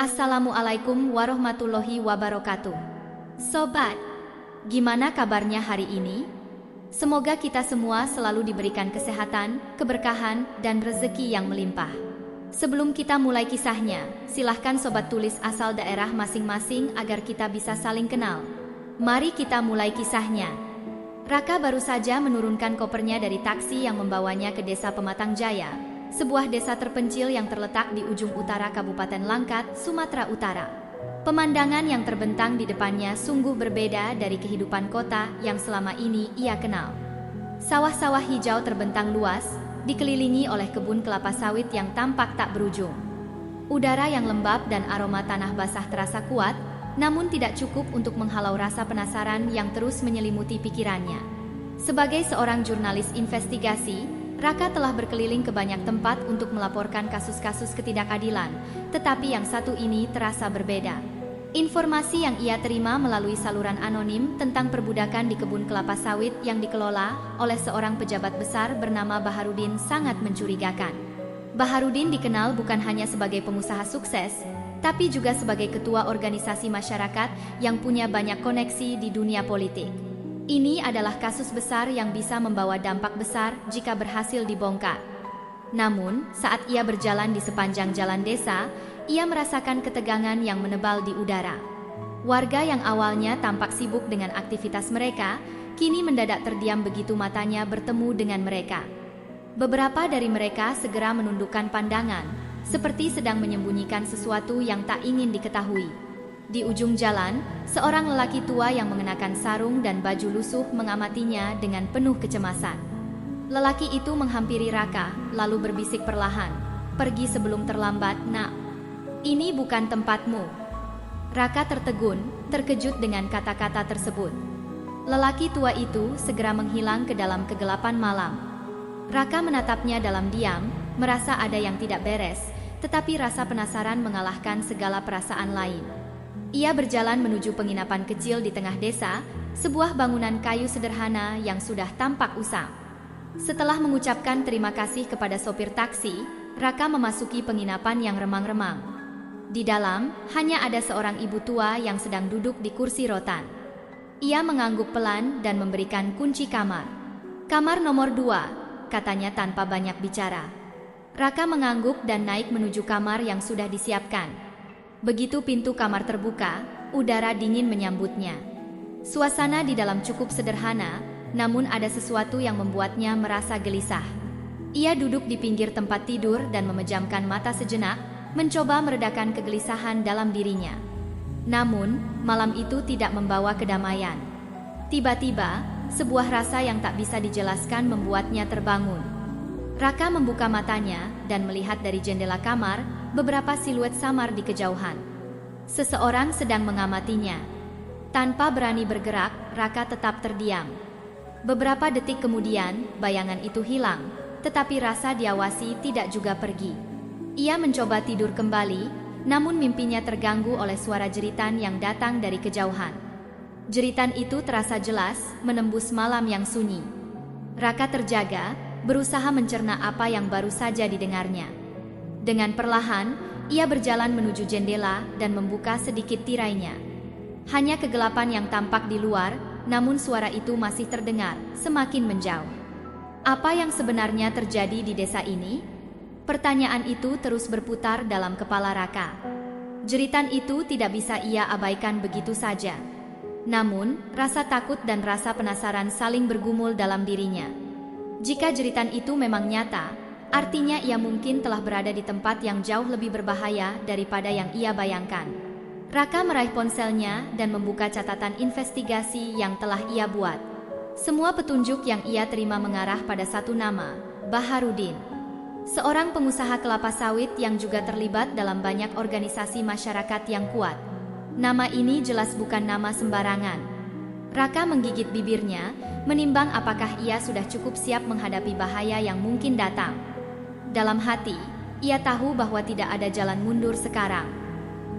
Assalamualaikum warahmatullahi wabarakatuh. Sobat, gimana kabarnya hari ini? Semoga kita semua selalu diberikan kesehatan, keberkahan, dan rezeki yang melimpah. Sebelum kita mulai kisahnya, silahkan sobat tulis asal daerah masing-masing agar kita bisa saling kenal. Mari kita mulai kisahnya. Raka baru saja menurunkan kopernya dari taksi yang membawanya ke desa Pematang Jaya, sebuah desa terpencil yang terletak di ujung utara Kabupaten Langkat, Sumatera Utara. Pemandangan yang terbentang di depannya sungguh berbeda dari kehidupan kota yang selama ini ia kenal. Sawah-sawah hijau terbentang luas, dikelilingi oleh kebun kelapa sawit yang tampak tak berujung. Udara yang lembab dan aroma tanah basah terasa kuat, namun tidak cukup untuk menghalau rasa penasaran yang terus menyelimuti pikirannya. Sebagai seorang jurnalis investigasi, Raka telah berkeliling ke banyak tempat untuk melaporkan kasus-kasus ketidakadilan, tetapi yang satu ini terasa berbeda. Informasi yang ia terima melalui saluran anonim tentang perbudakan di kebun kelapa sawit yang dikelola oleh seorang pejabat besar bernama Baharudin sangat mencurigakan. Baharudin dikenal bukan hanya sebagai pengusaha sukses, tapi juga sebagai ketua organisasi masyarakat yang punya banyak koneksi di dunia politik. Ini adalah kasus besar yang bisa membawa dampak besar jika berhasil dibongkar. Namun, saat ia berjalan di sepanjang jalan desa, ia merasakan ketegangan yang menebal di udara. Warga yang awalnya tampak sibuk dengan aktivitas mereka, kini mendadak terdiam begitu matanya bertemu dengan mereka. Beberapa dari mereka segera menundukkan pandangan, seperti sedang menyembunyikan sesuatu yang tak ingin diketahui. Di ujung jalan, seorang lelaki tua yang mengenakan sarung dan baju lusuh mengamatinya dengan penuh kecemasan. Lelaki itu menghampiri Raka, lalu berbisik perlahan, "Pergi sebelum terlambat, nak. Ini bukan tempatmu." Raka tertegun, terkejut dengan kata-kata tersebut. Lelaki tua itu segera menghilang ke dalam kegelapan malam. Raka menatapnya dalam diam, merasa ada yang tidak beres, tetapi rasa penasaran mengalahkan segala perasaan lain. Ia berjalan menuju penginapan kecil di tengah desa, sebuah bangunan kayu sederhana yang sudah tampak usang. Setelah mengucapkan terima kasih kepada sopir taksi, Raka memasuki penginapan yang remang-remang. Di dalam, hanya ada seorang ibu tua yang sedang duduk di kursi rotan. Ia mengangguk pelan dan memberikan kunci kamar. "Kamar nomor 2, katanya tanpa banyak bicara. Raka mengangguk dan naik menuju kamar yang sudah disiapkan. Begitu pintu kamar terbuka, udara dingin menyambutnya. Suasana di dalam cukup sederhana, namun ada sesuatu yang membuatnya merasa gelisah. Ia duduk di pinggir tempat tidur dan memejamkan mata sejenak, mencoba meredakan kegelisahan dalam dirinya. Namun, malam itu tidak membawa kedamaian. Tiba-tiba, sebuah rasa yang tak bisa dijelaskan membuatnya terbangun. Raka membuka matanya dan melihat dari jendela kamar beberapa siluet samar di kejauhan. Seseorang sedang mengamatinya. Tanpa berani bergerak, Raka tetap terdiam. Beberapa detik kemudian, bayangan itu hilang, tetapi rasa diawasi tidak juga pergi. Ia mencoba tidur kembali, namun mimpinya terganggu oleh suara jeritan yang datang dari kejauhan. Jeritan itu terasa jelas, menembus malam yang sunyi. Raka terjaga, berusaha mencerna apa yang baru saja didengarnya. Dengan perlahan, ia berjalan menuju jendela dan membuka sedikit tirainya. Hanya kegelapan yang tampak di luar, namun suara itu masih terdengar, semakin menjauh. Apa yang sebenarnya terjadi di desa ini? Pertanyaan itu terus berputar dalam kepala Raka. Jeritan itu tidak bisa ia abaikan begitu saja. Namun, rasa takut dan rasa penasaran saling bergumul dalam dirinya. Jika jeritan itu memang nyata, artinya ia mungkin telah berada di tempat yang jauh lebih berbahaya daripada yang ia bayangkan. Raka meraih ponselnya dan membuka catatan investigasi yang telah ia buat. Semua petunjuk yang ia terima mengarah pada satu nama, Baharudin. Seorang pengusaha kelapa sawit yang juga terlibat dalam banyak organisasi masyarakat yang kuat. Nama ini jelas bukan nama sembarangan. Raka menggigit bibirnya, menimbang apakah ia sudah cukup siap menghadapi bahaya yang mungkin datang. Dalam hati, ia tahu bahwa tidak ada jalan mundur sekarang.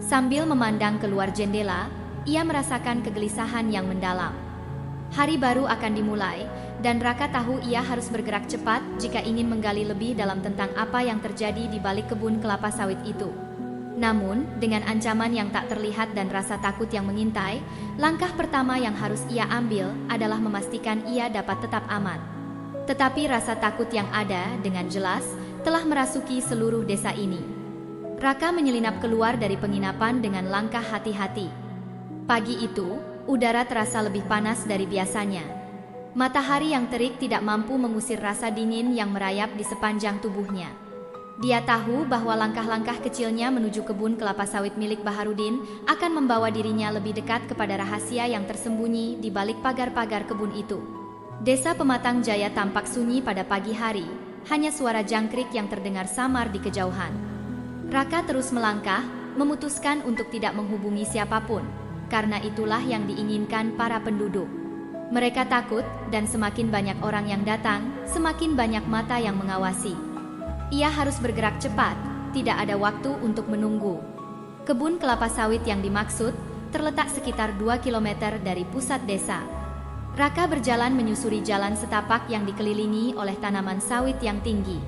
Sambil memandang keluar jendela, ia merasakan kegelisahan yang mendalam. Hari baru akan dimulai, dan Raka tahu ia harus bergerak cepat jika ingin menggali lebih dalam tentang apa yang terjadi di balik kebun kelapa sawit itu. Namun, dengan ancaman yang tak terlihat dan rasa takut yang mengintai, langkah pertama yang harus ia ambil adalah memastikan ia dapat tetap aman. Tetapi rasa takut yang ada dengan jelas telah merasuki seluruh desa ini. Raka menyelinap keluar dari penginapan dengan langkah hati-hati. Pagi itu, udara terasa lebih panas dari biasanya. Matahari yang terik tidak mampu mengusir rasa dingin yang merayap di sepanjang tubuhnya. Dia tahu bahwa langkah-langkah kecilnya menuju kebun kelapa sawit milik Baharudin akan membawa dirinya lebih dekat kepada rahasia yang tersembunyi di balik pagar-pagar kebun itu. Desa Pematang Jaya tampak sunyi pada pagi hari, hanya suara jangkrik yang terdengar samar di kejauhan. Raka terus melangkah, memutuskan untuk tidak menghubungi siapapun, karena itulah yang diinginkan para penduduk. Mereka takut, dan semakin banyak orang yang datang, semakin banyak mata yang mengawasi. Ia harus bergerak cepat, tidak ada waktu untuk menunggu. Kebun kelapa sawit yang dimaksud terletak sekitar 2 km dari pusat desa. Raka berjalan menyusuri jalan setapak yang dikelilingi oleh tanaman sawit yang tinggi.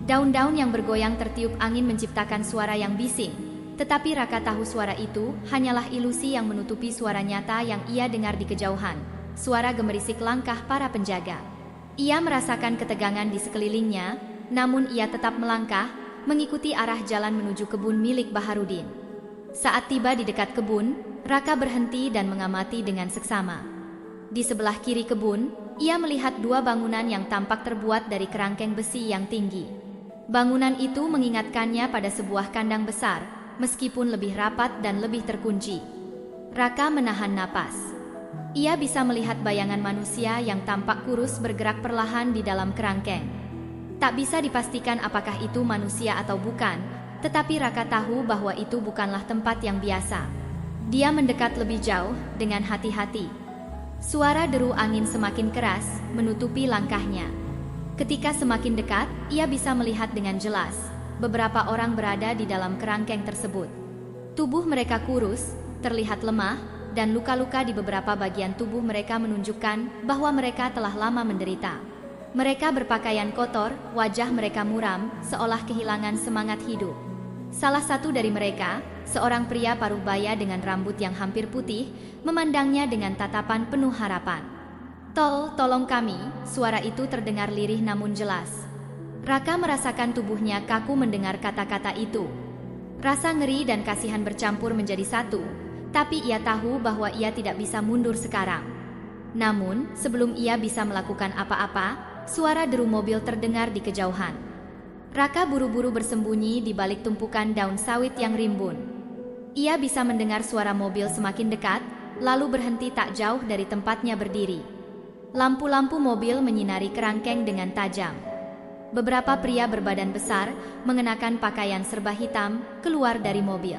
Daun-daun yang bergoyang tertiup angin menciptakan suara yang bising, tetapi Raka tahu suara itu hanyalah ilusi yang menutupi suara nyata yang ia dengar di kejauhan, suara gemerisik langkah para penjaga. Ia merasakan ketegangan di sekelilingnya, namun ia tetap melangkah, mengikuti arah jalan menuju kebun milik Baharudin. Saat tiba di dekat kebun, Raka berhenti dan mengamati dengan seksama. Di sebelah kiri kebun, ia melihat 2 bangunan yang tampak terbuat dari kerangkeng besi yang tinggi. Bangunan itu mengingatkannya pada sebuah kandang besar, meskipun lebih rapat dan lebih terkunci. Raka menahan napas. Ia bisa melihat bayangan manusia yang tampak kurus bergerak perlahan di dalam kerangkeng. Tak bisa dipastikan apakah itu manusia atau bukan, tetapi Raka tahu bahwa itu bukanlah tempat yang biasa. Dia mendekat lebih jauh dengan hati-hati. Suara deru angin semakin keras, menutupi langkahnya. Ketika semakin dekat, ia bisa melihat dengan jelas. Beberapa orang berada di dalam kerangkeng tersebut. Tubuh mereka kurus, terlihat lemah, dan luka-luka di beberapa bagian tubuh mereka menunjukkan bahwa mereka telah lama menderita. Mereka berpakaian kotor, wajah mereka muram, seolah kehilangan semangat hidup. Salah satu dari mereka, seorang pria paruh baya dengan rambut yang hampir putih, memandangnya dengan tatapan penuh harapan. Tolong kami," suara itu terdengar lirih namun jelas. Raka merasakan tubuhnya kaku mendengar kata-kata itu. Rasa ngeri dan kasihan bercampur menjadi satu, tapi ia tahu bahwa ia tidak bisa mundur sekarang. Namun, sebelum ia bisa melakukan apa-apa, suara deru mobil terdengar di kejauhan. Raka buru-buru bersembunyi di balik tumpukan daun sawit yang rimbun. Ia bisa mendengar suara mobil semakin dekat, lalu berhenti tak jauh dari tempatnya berdiri. Lampu-lampu mobil menyinari kerangkeng dengan tajam. Beberapa pria berbadan besar, mengenakan pakaian serba hitam, keluar dari mobil.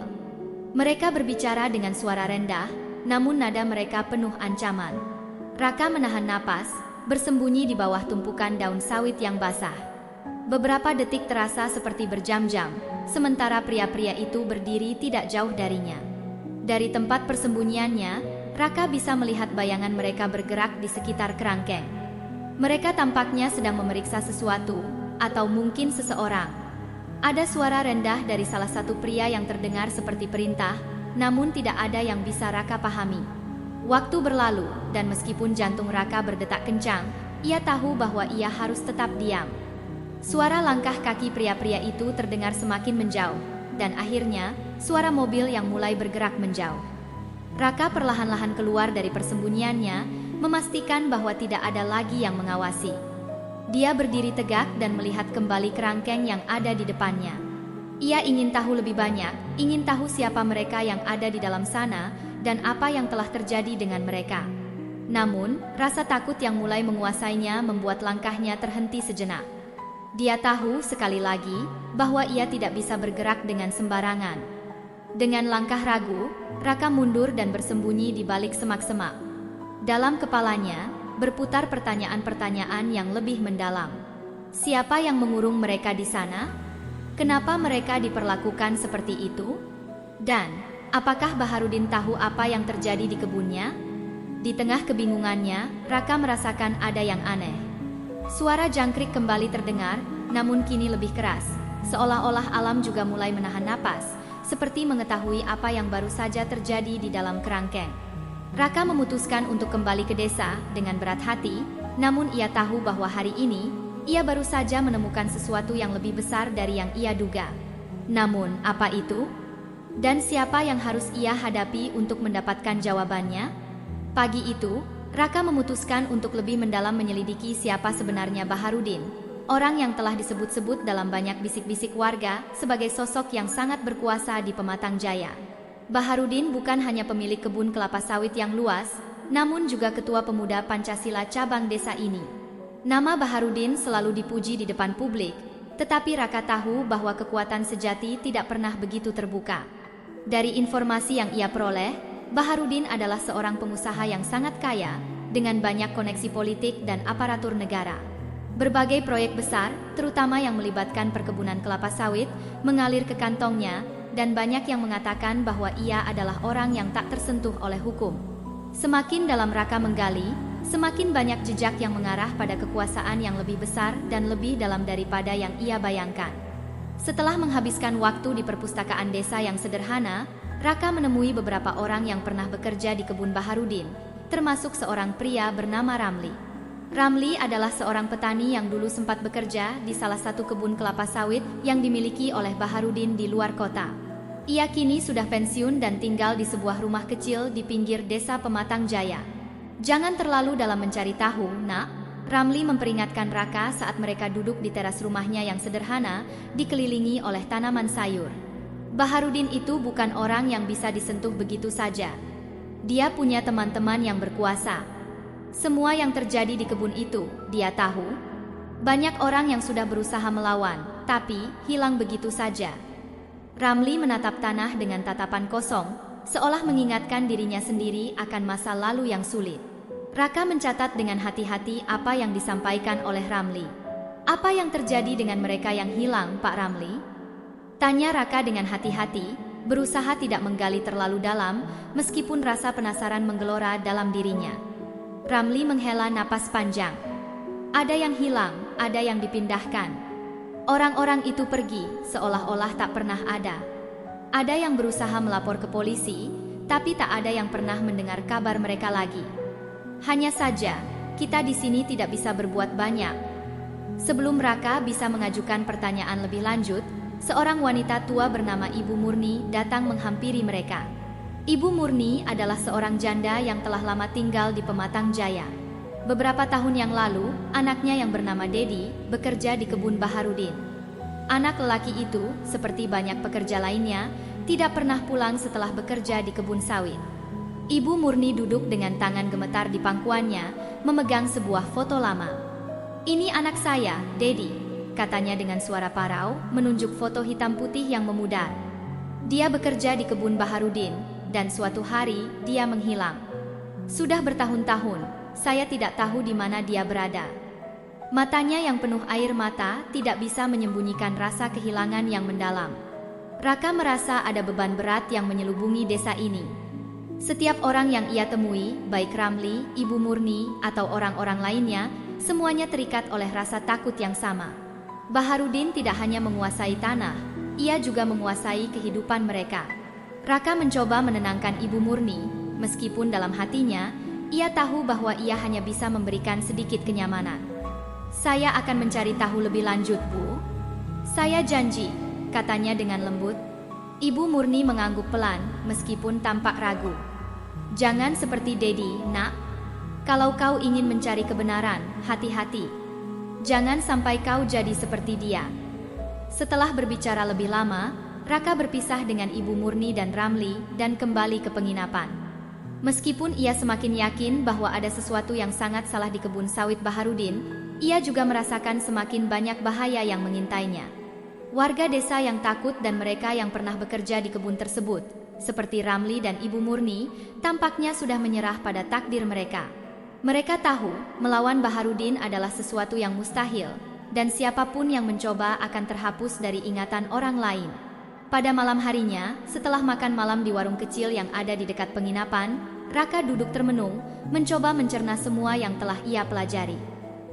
Mereka berbicara dengan suara rendah, namun nada mereka penuh ancaman. Raka menahan napas, bersembunyi di bawah tumpukan daun sawit yang basah. Beberapa detik terasa seperti berjam-jam, sementara pria-pria itu berdiri tidak jauh darinya. Dari tempat persembunyiannya, Raka bisa melihat bayangan mereka bergerak di sekitar kerangkeng. Mereka tampaknya sedang memeriksa sesuatu, atau mungkin seseorang. Ada suara rendah dari salah satu pria yang terdengar seperti perintah, namun tidak ada yang bisa Raka pahami. Waktu berlalu, dan meskipun jantung Raka berdetak kencang, ia tahu bahwa ia harus tetap diam. Suara langkah kaki pria-pria itu terdengar semakin menjauh, dan akhirnya, suara mobil yang mulai bergerak menjauh. Raka perlahan-lahan keluar dari persembunyiannya, memastikan bahwa tidak ada lagi yang mengawasi. Dia berdiri tegak dan melihat kembali kerangkeng yang ada di depannya. Ia ingin tahu lebih banyak, ingin tahu siapa mereka yang ada di dalam sana, dan apa yang telah terjadi dengan mereka. Namun, rasa takut yang mulai menguasainya membuat langkahnya terhenti sejenak. Dia tahu sekali lagi bahwa ia tidak bisa bergerak dengan sembarangan. Dengan langkah ragu, Raka mundur dan bersembunyi di balik semak-semak. Dalam kepalanya, berputar pertanyaan-pertanyaan yang lebih mendalam. Siapa yang mengurung mereka di sana? Kenapa mereka diperlakukan seperti itu? Dan apakah Baharudin tahu apa yang terjadi di kebunnya? Di tengah kebingungannya, Raka merasakan ada yang aneh. Suara jangkrik kembali terdengar, namun kini lebih keras, seolah-olah alam juga mulai menahan napas, seperti mengetahui apa yang baru saja terjadi di dalam kerangkeng. Raka memutuskan untuk kembali ke desa dengan berat hati, namun ia tahu bahwa hari ini, ia baru saja menemukan sesuatu yang lebih besar dari yang ia duga. Namun, apa itu? Dan siapa yang harus ia hadapi untuk mendapatkan jawabannya? Pagi itu, Raka memutuskan untuk lebih mendalam menyelidiki siapa sebenarnya Baharudin, orang yang telah disebut-sebut dalam banyak bisik-bisik warga sebagai sosok yang sangat berkuasa di Pematang Jaya. Baharudin bukan hanya pemilik kebun kelapa sawit yang luas, namun juga ketua pemuda Pancasila cabang desa ini. Nama Baharudin selalu dipuji di depan publik, tetapi Raka tahu bahwa kekuatan sejati tidak pernah begitu terbuka. Dari informasi yang ia peroleh, Baharudin adalah seorang pengusaha yang sangat kaya, dengan banyak koneksi politik dan aparatur negara. Berbagai proyek besar, terutama yang melibatkan perkebunan kelapa sawit, mengalir ke kantongnya, dan banyak yang mengatakan bahwa ia adalah orang yang tak tersentuh oleh hukum. Semakin dalam Raka menggali, semakin banyak jejak yang mengarah pada kekuasaan yang lebih besar dan lebih dalam daripada yang ia bayangkan. Setelah menghabiskan waktu di perpustakaan desa yang sederhana, Raka menemui beberapa orang yang pernah bekerja di kebun Baharudin, termasuk seorang pria bernama Ramli. Ramli adalah seorang petani yang dulu sempat bekerja di salah satu kebun kelapa sawit yang dimiliki oleh Baharudin di luar kota. Ia kini sudah pensiun dan tinggal di sebuah rumah kecil di pinggir desa Pematang Jaya. Jangan terlalu dalam mencari tahu, nak. Ramli memperingatkan Raka saat mereka duduk di teras rumahnya yang sederhana, dikelilingi oleh tanaman sayur. Baharudin itu bukan orang yang bisa disentuh begitu saja. Dia punya teman-teman yang berkuasa. Semua yang terjadi di kebun itu, dia tahu. Banyak orang yang sudah berusaha melawan, tapi hilang begitu saja. Ramli menatap tanah dengan tatapan kosong, seolah mengingatkan dirinya sendiri akan masa lalu yang sulit. Raka mencatat dengan hati-hati apa yang disampaikan oleh Ramli. Apa yang terjadi dengan mereka yang hilang, Pak Ramli? Tanya Raka dengan hati-hati, berusaha tidak menggali terlalu dalam, meskipun rasa penasaran menggelora dalam dirinya. Ramli menghela napas panjang. Ada yang hilang, ada yang dipindahkan. Orang-orang itu pergi, seolah-olah tak pernah ada. Ada yang berusaha melapor ke polisi, tapi tak ada yang pernah mendengar kabar mereka lagi. Hanya saja, kita di sini tidak bisa berbuat banyak. Sebelum Raka bisa mengajukan pertanyaan lebih lanjut, seorang wanita tua bernama Ibu Murni datang menghampiri mereka. Ibu Murni adalah seorang janda yang telah lama tinggal di Pematang Jaya. Beberapa tahun yang lalu, anaknya yang bernama Dedi bekerja di kebun Baharudin. Anak lelaki itu, seperti banyak pekerja lainnya, tidak pernah pulang setelah bekerja di kebun sawit. Ibu Murni duduk dengan tangan gemetar di pangkuannya, memegang sebuah foto lama. "Ini anak saya, Dedi," katanya dengan suara parau, menunjuk foto hitam putih yang memudar. Dia bekerja di kebun Baharudin, dan suatu hari dia menghilang. Sudah bertahun-tahun, saya tidak tahu di mana dia berada. Matanya yang penuh air mata tidak bisa menyembunyikan rasa kehilangan yang mendalam. Raka merasa ada beban berat yang menyelubungi desa ini. Setiap orang yang ia temui, baik Ramli, Ibu Murni, atau orang-orang lainnya, semuanya terikat oleh rasa takut yang sama. Baharudin tidak hanya menguasai tanah, ia juga menguasai kehidupan mereka. Raka mencoba menenangkan Ibu Murni, meskipun dalam hatinya, ia tahu bahwa ia hanya bisa memberikan sedikit kenyamanan. "Saya akan mencari tahu lebih lanjut, Bu. Saya janji," katanya dengan lembut. Ibu Murni mengangguk pelan, meskipun tampak ragu. "Jangan seperti Dedi, nak. Kalau kau ingin mencari kebenaran, hati-hati. Jangan sampai kau jadi seperti dia." Setelah berbicara lebih lama, Raka berpisah dengan Ibu Murni dan Ramli dan kembali ke penginapan. Meskipun ia semakin yakin bahwa ada sesuatu yang sangat salah di kebun sawit Baharudin, ia juga merasakan semakin banyak bahaya yang mengintainya. Warga desa yang takut dan mereka yang pernah bekerja di kebun tersebut, seperti Ramli dan Ibu Murni, tampaknya sudah menyerah pada takdir mereka. Mereka tahu melawan Baharudin adalah sesuatu yang mustahil, dan siapapun yang mencoba akan terhapus dari ingatan orang lain. Pada malam harinya, setelah makan malam di warung kecil yang ada di dekat penginapan, Raka duduk termenung, mencoba mencerna semua yang telah ia pelajari.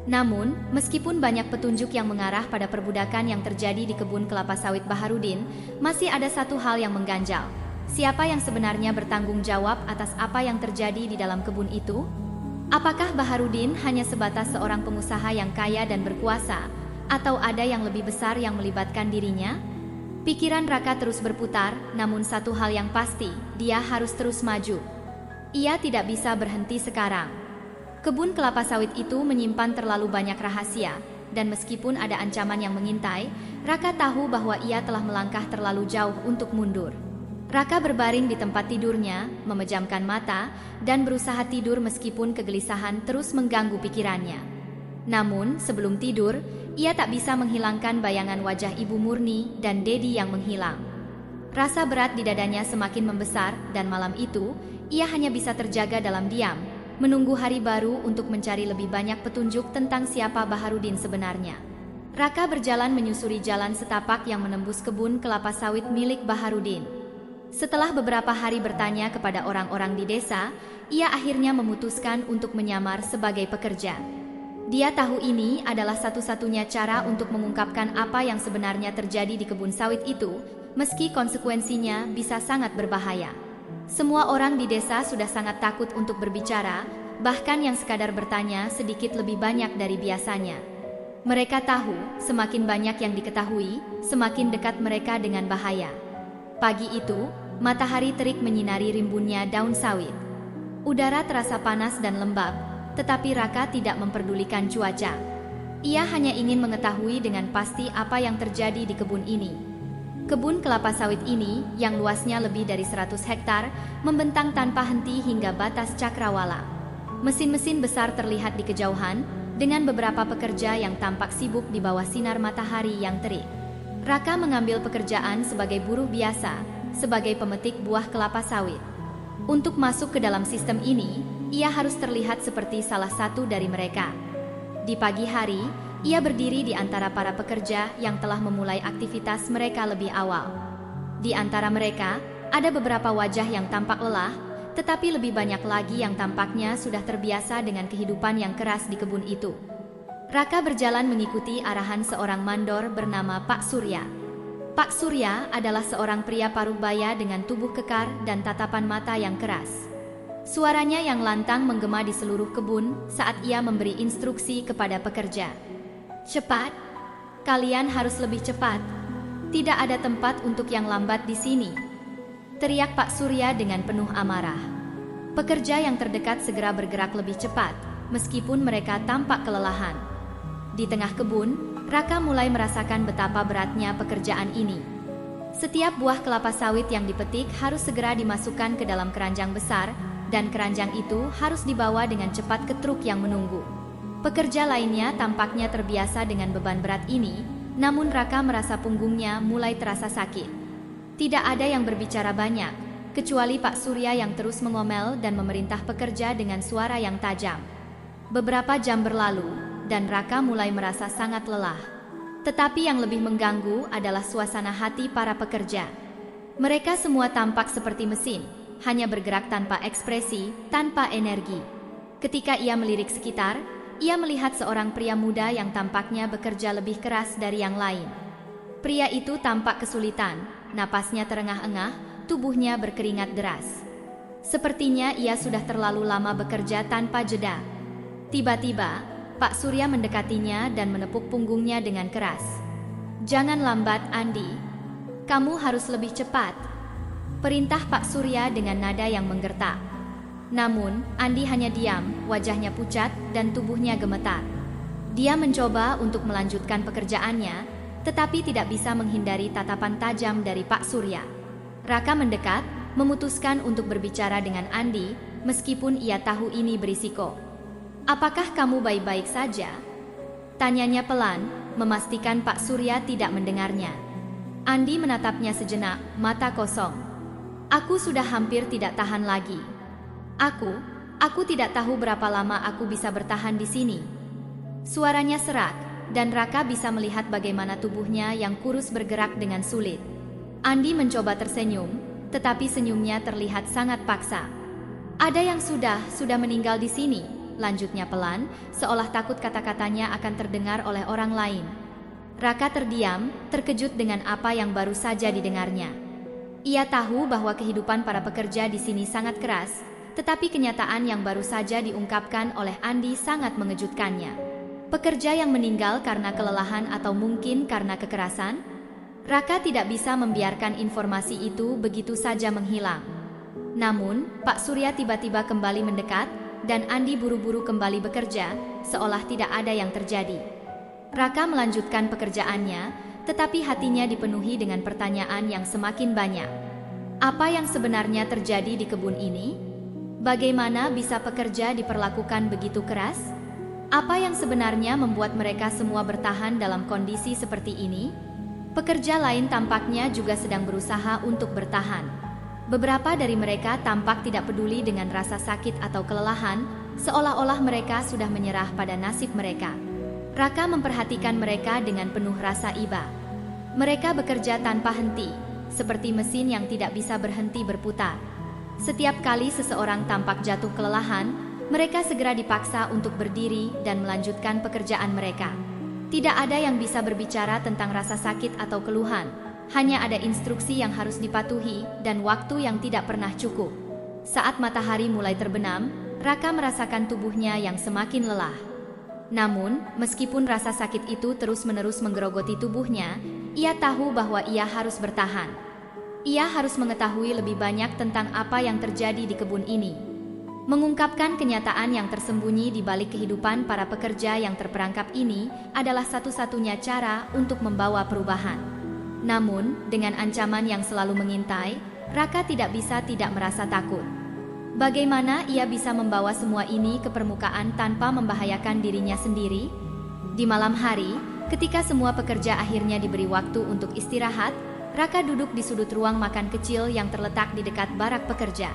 Namun, meskipun banyak petunjuk yang mengarah pada perbudakan yang terjadi di kebun kelapa sawit Baharudin, masih ada satu hal yang mengganjal. Siapa yang sebenarnya bertanggung jawab atas apa yang terjadi di dalam kebun itu? Apakah Baharudin hanya sebatas seorang pengusaha yang kaya dan berkuasa, atau ada yang lebih besar yang melibatkan dirinya? Pikiran Raka terus berputar, namun satu hal yang pasti, dia harus terus maju. Ia tidak bisa berhenti sekarang. Kebun kelapa sawit itu menyimpan terlalu banyak rahasia, dan meskipun ada ancaman yang mengintai, Raka tahu bahwa ia telah melangkah terlalu jauh untuk mundur. Raka berbaring di tempat tidurnya, memejamkan mata, dan berusaha tidur meskipun kegelisahan terus mengganggu pikirannya. Namun, sebelum tidur, ia tak bisa menghilangkan bayangan wajah Ibu Murni dan Dedi yang menghilang. Rasa berat di dadanya semakin membesar, dan malam itu, ia hanya bisa terjaga dalam diam, menunggu hari baru untuk mencari lebih banyak petunjuk tentang siapa Baharudin sebenarnya. Raka berjalan menyusuri jalan setapak yang menembus kebun kelapa sawit milik Baharudin. Setelah beberapa hari bertanya kepada orang-orang di desa, ia akhirnya memutuskan untuk menyamar sebagai pekerja. Dia tahu ini adalah satu-satunya cara untuk mengungkapkan apa yang sebenarnya terjadi di kebun sawit itu, meski konsekuensinya bisa sangat berbahaya. Semua orang di desa sudah sangat takut untuk berbicara, bahkan yang sekadar bertanya sedikit lebih banyak dari biasanya. Mereka tahu, semakin banyak yang diketahui, semakin dekat mereka dengan bahaya. Pagi itu, matahari terik menyinari rimbunnya daun sawit. Udara terasa panas dan lembab, tetapi Raka tidak memperdulikan cuaca. Ia hanya ingin mengetahui dengan pasti apa yang terjadi di kebun ini. Kebun kelapa sawit ini, yang luasnya lebih dari 100 hektar, membentang tanpa henti hingga batas cakrawala. Mesin-mesin besar terlihat di kejauhan, dengan beberapa pekerja yang tampak sibuk di bawah sinar matahari yang terik. Raka mengambil pekerjaan sebagai buruh biasa, sebagai pemetik buah kelapa sawit. Untuk masuk ke dalam sistem ini, ia harus terlihat seperti salah satu dari mereka. Di pagi hari, ia berdiri di antara para pekerja yang telah memulai aktivitas mereka lebih awal. Di antara mereka, ada beberapa wajah yang tampak lelah, tetapi lebih banyak lagi yang tampaknya sudah terbiasa dengan kehidupan yang keras di kebun itu. Raka berjalan mengikuti arahan seorang mandor bernama Pak Surya. Pak Surya adalah seorang pria paruh baya dengan tubuh kekar dan tatapan mata yang keras. Suaranya yang lantang menggema di seluruh kebun saat ia memberi instruksi kepada pekerja. Cepat, kalian harus lebih cepat. Tidak ada tempat untuk yang lambat di sini, teriak Pak Surya dengan penuh amarah. Pekerja yang terdekat segera bergerak lebih cepat, meskipun mereka tampak kelelahan. Di tengah kebun, Raka mulai merasakan betapa beratnya pekerjaan ini. Setiap buah kelapa sawit yang dipetik harus segera dimasukkan ke dalam keranjang besar, dan keranjang itu harus dibawa dengan cepat ke truk yang menunggu. Pekerja lainnya tampaknya terbiasa dengan beban berat ini, namun Raka merasa punggungnya mulai terasa sakit. Tidak ada yang berbicara banyak, kecuali Pak Surya yang terus mengomel dan memerintah pekerja dengan suara yang tajam. Beberapa jam berlalu, dan Raka mulai merasa sangat lelah. Tetapi yang lebih mengganggu adalah suasana hati para pekerja. Mereka semua tampak seperti mesin, hanya bergerak tanpa ekspresi, tanpa energi. Ketika ia melirik sekitar, ia melihat seorang pria muda yang tampaknya bekerja lebih keras dari yang lain. Pria itu tampak kesulitan, napasnya terengah-engah, tubuhnya berkeringat deras. Sepertinya ia sudah terlalu lama bekerja tanpa jeda. Tiba-tiba, Pak Surya mendekatinya dan menepuk punggungnya dengan keras. "Jangan lambat, Andi. Kamu harus lebih cepat," perintah Pak Surya dengan nada yang menggertak. Namun, Andi hanya diam, wajahnya pucat, dan tubuhnya gemetar. Dia mencoba untuk melanjutkan pekerjaannya, tetapi tidak bisa menghindari tatapan tajam dari Pak Surya. Raka mendekat, memutuskan untuk berbicara dengan Andi, meskipun ia tahu ini berisiko. "Apakah kamu baik-baik saja?" tanyanya pelan, memastikan Pak Surya tidak mendengarnya. Andi menatapnya sejenak, mata kosong. "Aku sudah hampir tidak tahan lagi. Aku tidak tahu berapa lama aku bisa bertahan di sini." Suaranya serak, dan Raka bisa melihat bagaimana tubuhnya yang kurus bergerak dengan sulit. Andi mencoba tersenyum, tetapi senyumnya terlihat sangat paksa. "Ada yang sudah meninggal di sini," lanjutnya pelan, seolah takut kata-katanya akan terdengar oleh orang lain. Raka terdiam, terkejut dengan apa yang baru saja didengarnya. Ia tahu bahwa kehidupan para pekerja di sini sangat keras, tetapi kenyataan yang baru saja diungkapkan oleh Andi sangat mengejutkannya. Pekerja yang meninggal karena kelelahan atau mungkin karena kekerasan? Raka tidak bisa membiarkan informasi itu begitu saja menghilang. Namun, Pak Surya tiba-tiba kembali mendekat, dan Andi buru-buru kembali bekerja, seolah tidak ada yang terjadi. Raka melanjutkan pekerjaannya, tetapi hatinya dipenuhi dengan pertanyaan yang semakin banyak. Apa yang sebenarnya terjadi di kebun ini? Bagaimana bisa pekerja diperlakukan begitu keras? Apa yang sebenarnya membuat mereka semua bertahan dalam kondisi seperti ini? Pekerja lain tampaknya juga sedang berusaha untuk bertahan. Beberapa dari mereka tampak tidak peduli dengan rasa sakit atau kelelahan, seolah-olah mereka sudah menyerah pada nasib mereka. Raka memperhatikan mereka dengan penuh rasa iba. Mereka bekerja tanpa henti, seperti mesin yang tidak bisa berhenti berputar. Setiap kali seseorang tampak jatuh kelelahan, mereka segera dipaksa untuk berdiri dan melanjutkan pekerjaan mereka. Tidak ada yang bisa berbicara tentang rasa sakit atau keluhan. Hanya ada instruksi yang harus dipatuhi dan waktu yang tidak pernah cukup. Saat matahari mulai terbenam, Raka merasakan tubuhnya yang semakin lelah. Namun, meskipun rasa sakit itu terus-menerus menggerogoti tubuhnya, ia tahu bahwa ia harus bertahan. Ia harus mengetahui lebih banyak tentang apa yang terjadi di kebun ini. Mengungkapkan kenyataan yang tersembunyi di balik kehidupan para pekerja yang terperangkap ini adalah satu-satunya cara untuk membawa perubahan. Namun, dengan ancaman yang selalu mengintai, Raka tidak bisa tidak merasa takut. Bagaimana ia bisa membawa semua ini ke permukaan tanpa membahayakan dirinya sendiri? Di malam hari, ketika semua pekerja akhirnya diberi waktu untuk istirahat, Raka duduk di sudut ruang makan kecil yang terletak di dekat barak pekerja.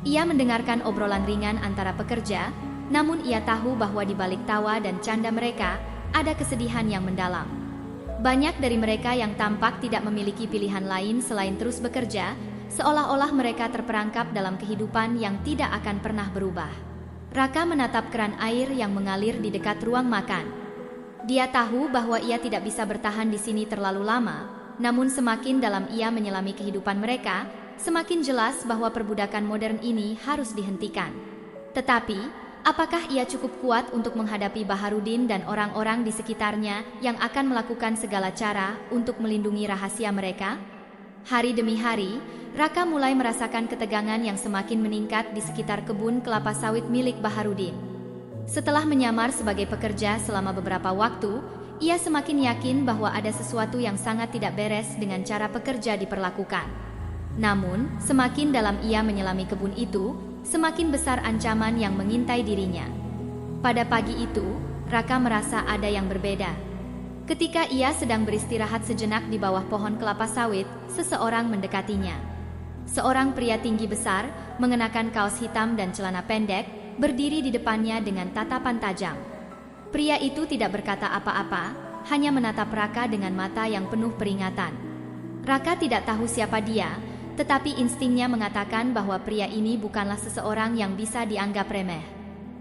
Ia mendengarkan obrolan ringan antara pekerja, namun ia tahu bahwa di balik tawa dan canda mereka, ada kesedihan yang mendalam. Banyak dari mereka yang tampak tidak memiliki pilihan lain selain terus bekerja, seolah-olah mereka terperangkap dalam kehidupan yang tidak akan pernah berubah. Raka menatap keran air yang mengalir di dekat ruang makan. Dia tahu bahwa ia tidak bisa bertahan di sini terlalu lama, namun semakin dalam ia menyelami kehidupan mereka, semakin jelas bahwa perbudakan modern ini harus dihentikan. Tetapi, apakah ia cukup kuat untuk menghadapi Baharudin dan orang-orang di sekitarnya yang akan melakukan segala cara untuk melindungi rahasia mereka? Hari demi hari, Raka mulai merasakan ketegangan yang semakin meningkat di sekitar kebun kelapa sawit milik Baharudin. Setelah menyamar sebagai pekerja selama beberapa waktu, ia semakin yakin bahwa ada sesuatu yang sangat tidak beres dengan cara pekerja diperlakukan. Namun, semakin dalam ia menyelami kebun itu, semakin besar ancaman yang mengintai dirinya. Pada pagi itu, Raka merasa ada yang berbeda. Ketika ia sedang beristirahat sejenak di bawah pohon kelapa sawit, seseorang mendekatinya. Seorang pria tinggi besar, mengenakan kaos hitam dan celana pendek, berdiri di depannya dengan tatapan tajam. Pria itu tidak berkata apa-apa, hanya menatap Raka dengan mata yang penuh peringatan. Raka tidak tahu siapa dia, tetapi instingnya mengatakan bahwa pria ini bukanlah seseorang yang bisa dianggap remeh.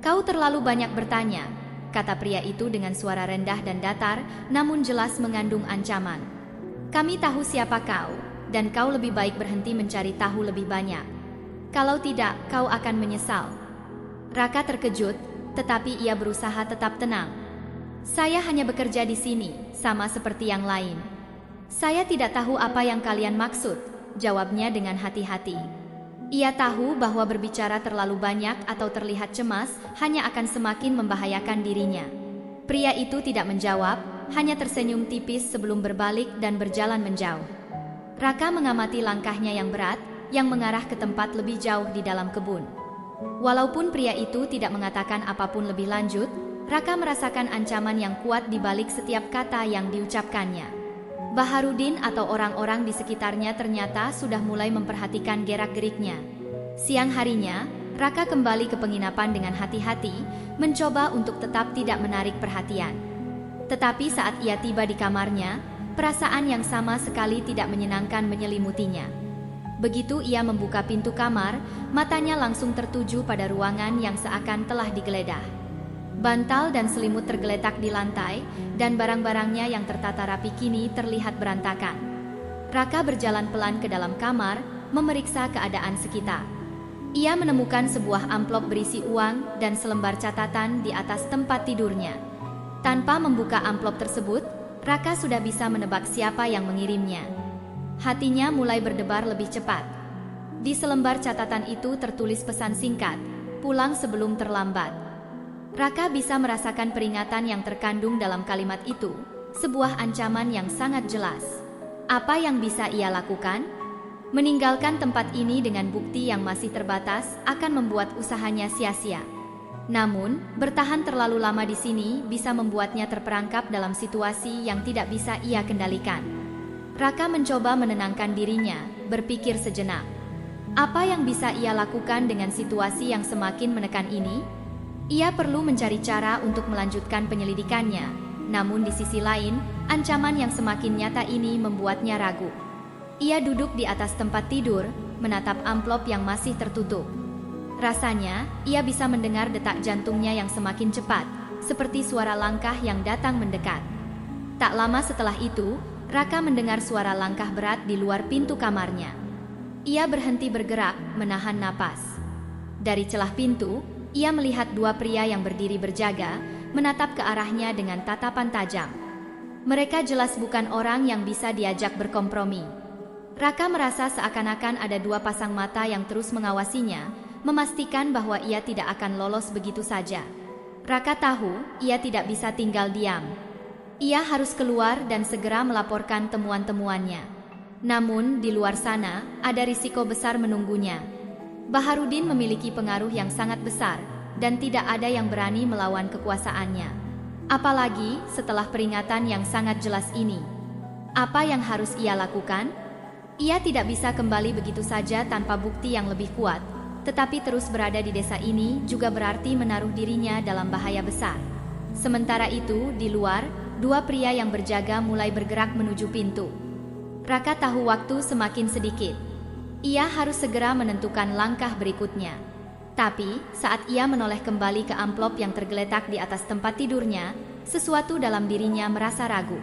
"Kau terlalu banyak bertanya," kata pria itu dengan suara rendah dan datar, namun jelas mengandung ancaman. "Kami tahu siapa kau, dan kau lebih baik berhenti mencari tahu lebih banyak. Kalau tidak, kau akan menyesal." Raka terkejut, tetapi ia berusaha tetap tenang. "Saya hanya bekerja di sini, sama seperti yang lain." "Saya tidak tahu apa yang kalian maksud," jawabnya dengan hati-hati. Ia tahu bahwa berbicara terlalu banyak atau terlihat cemas hanya akan semakin membahayakan dirinya. Pria itu tidak menjawab, hanya tersenyum tipis sebelum berbalik dan berjalan menjauh. Raka mengamati langkahnya yang berat, yang mengarah ke tempat lebih jauh di dalam kebun. Walaupun pria itu tidak mengatakan apapun lebih lanjut, Raka merasakan ancaman yang kuat di balik setiap kata yang diucapkannya. Baharudin atau orang-orang di sekitarnya ternyata sudah mulai memperhatikan gerak-geriknya. Siang harinya, Raka kembali ke penginapan dengan hati-hati, mencoba untuk tetap tidak menarik perhatian. Tetapi saat ia tiba di kamarnya, perasaan yang sama sekali tidak menyenangkan menyelimutinya. Begitu ia membuka pintu kamar, matanya langsung tertuju pada ruangan yang seakan telah digeledah. Bantal dan selimut tergeletak di lantai, dan barang-barangnya yang tertata rapi kini terlihat berantakan. Raka berjalan pelan ke dalam kamar, memeriksa keadaan sekitar. Ia menemukan sebuah amplop berisi uang dan selembar catatan di atas tempat tidurnya. Tanpa membuka amplop tersebut, Raka sudah bisa menebak siapa yang mengirimnya. Hatinya mulai berdebar lebih cepat. Di selembar catatan itu tertulis pesan singkat, "Pulang sebelum terlambat." Raka bisa merasakan peringatan yang terkandung dalam kalimat itu, sebuah ancaman yang sangat jelas. Apa yang bisa ia lakukan? Meninggalkan tempat ini dengan bukti yang masih terbatas akan membuat usahanya sia-sia. Namun, bertahan terlalu lama di sini bisa membuatnya terperangkap dalam situasi yang tidak bisa ia kendalikan. Raka mencoba menenangkan dirinya, berpikir sejenak. Apa yang bisa ia lakukan dengan situasi yang semakin menekan ini? Ia perlu mencari cara untuk melanjutkan penyelidikannya. Namun di sisi lain, ancaman yang semakin nyata ini membuatnya ragu. Ia duduk di atas tempat tidur, menatap amplop yang masih tertutup. Rasanya, ia bisa mendengar detak jantungnya yang semakin cepat, seperti suara langkah yang datang mendekat. Tak lama setelah itu, Raka mendengar suara langkah berat di luar pintu kamarnya. Ia berhenti bergerak, menahan napas. Dari celah pintu, ia melihat dua pria yang berdiri berjaga, menatap ke arahnya dengan tatapan tajam. Mereka jelas bukan orang yang bisa diajak berkompromi. Raka merasa seakan-akan ada dua pasang mata yang terus mengawasinya, memastikan bahwa ia tidak akan lolos begitu saja. Raka tahu, ia tidak bisa tinggal diam. Ia harus keluar dan segera melaporkan temuan-temuannya. Namun, di luar sana, ada risiko besar menunggunya. Baharudin memiliki pengaruh yang sangat besar, dan tidak ada yang berani melawan kekuasaannya. Apalagi setelah peringatan yang sangat jelas ini. Apa yang harus ia lakukan? Ia tidak bisa kembali begitu saja tanpa bukti yang lebih kuat, tetapi terus berada di desa ini juga berarti menaruh dirinya dalam bahaya besar. Sementara itu, di luar, dua pria yang berjaga mulai bergerak menuju pintu. Raka tahu waktu semakin sedikit. Ia harus segera menentukan langkah berikutnya. Tapi, saat ia menoleh kembali ke amplop yang tergeletak di atas tempat tidurnya, sesuatu dalam dirinya merasa ragu.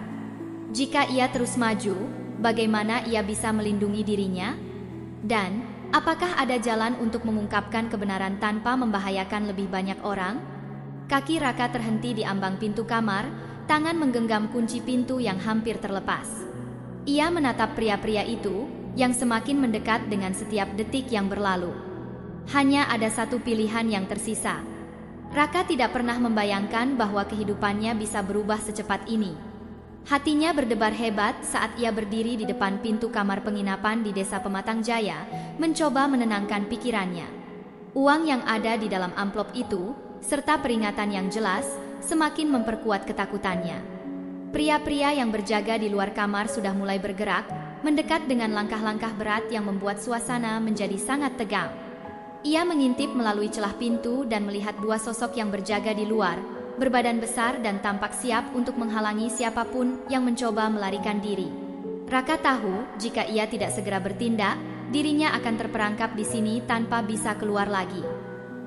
Jika ia terus maju, bagaimana ia bisa melindungi dirinya? Dan, apakah ada jalan untuk mengungkapkan kebenaran tanpa membahayakan lebih banyak orang? Kaki Raka terhenti di ambang pintu kamar, tangan menggenggam kunci pintu yang hampir terlepas. Ia menatap pria-pria itu, yang semakin mendekat dengan setiap detik yang berlalu. Hanya ada satu pilihan yang tersisa. Raka tidak pernah membayangkan bahwa kehidupannya bisa berubah secepat ini. Hatinya berdebar hebat saat ia berdiri di depan pintu kamar penginapan di desa Pematang Jaya, mencoba menenangkan pikirannya. Uang yang ada di dalam amplop itu, serta peringatan yang jelas, semakin memperkuat ketakutannya. Pria-pria yang berjaga di luar kamar sudah mulai bergerak, mendekat dengan langkah-langkah berat yang membuat suasana menjadi sangat tegang. Ia mengintip melalui celah pintu dan melihat dua sosok yang berjaga di luar, berbadan besar dan tampak siap untuk menghalangi siapapun yang mencoba melarikan diri. Raka tahu, jika ia tidak segera bertindak, dirinya akan terperangkap di sini tanpa bisa keluar lagi.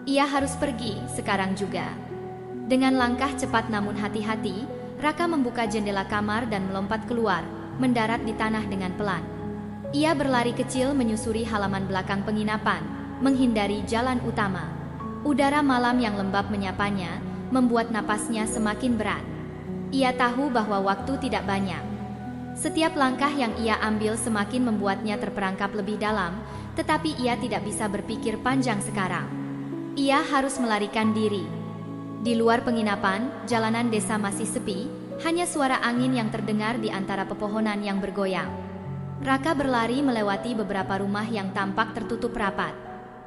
Ia harus pergi sekarang juga. Dengan langkah cepat namun hati-hati, Raka membuka jendela kamar dan melompat keluar, mendarat di tanah dengan pelan. Ia berlari kecil menyusuri halaman belakang penginapan, menghindari jalan utama. Udara malam yang lembab menyapanya, membuat napasnya semakin berat. Ia tahu bahwa waktu tidak banyak. Setiap langkah yang ia ambil semakin membuatnya terperangkap lebih dalam, tetapi ia tidak bisa berpikir panjang sekarang. Ia harus melarikan diri. Di luar penginapan, jalanan desa masih sepi, hanya suara angin yang terdengar di antara pepohonan yang bergoyang. Raka berlari melewati beberapa rumah yang tampak tertutup rapat.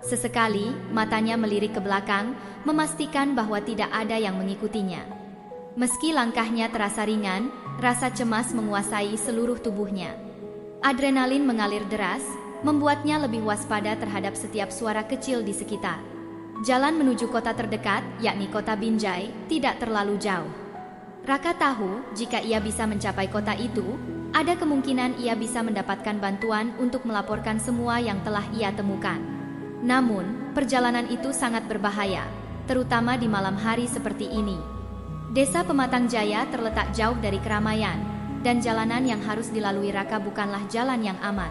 Sesekali, matanya melirik ke belakang, memastikan bahwa tidak ada yang mengikutinya. Meski langkahnya terasa ringan, rasa cemas menguasai seluruh tubuhnya. Adrenalin mengalir deras, membuatnya lebih waspada terhadap setiap suara kecil di sekitar. Jalan menuju kota terdekat, yakni kota Binjai, tidak terlalu jauh. Raka tahu, jika ia bisa mencapai kota itu, Ada kemungkinan ia bisa mendapatkan bantuan untuk melaporkan semua yang telah ia temukan. Namun, perjalanan itu sangat berbahaya, terutama di malam hari seperti ini. Desa Pematang Jaya terletak jauh dari keramaian, dan jalanan yang harus dilalui Raka bukanlah jalan yang aman.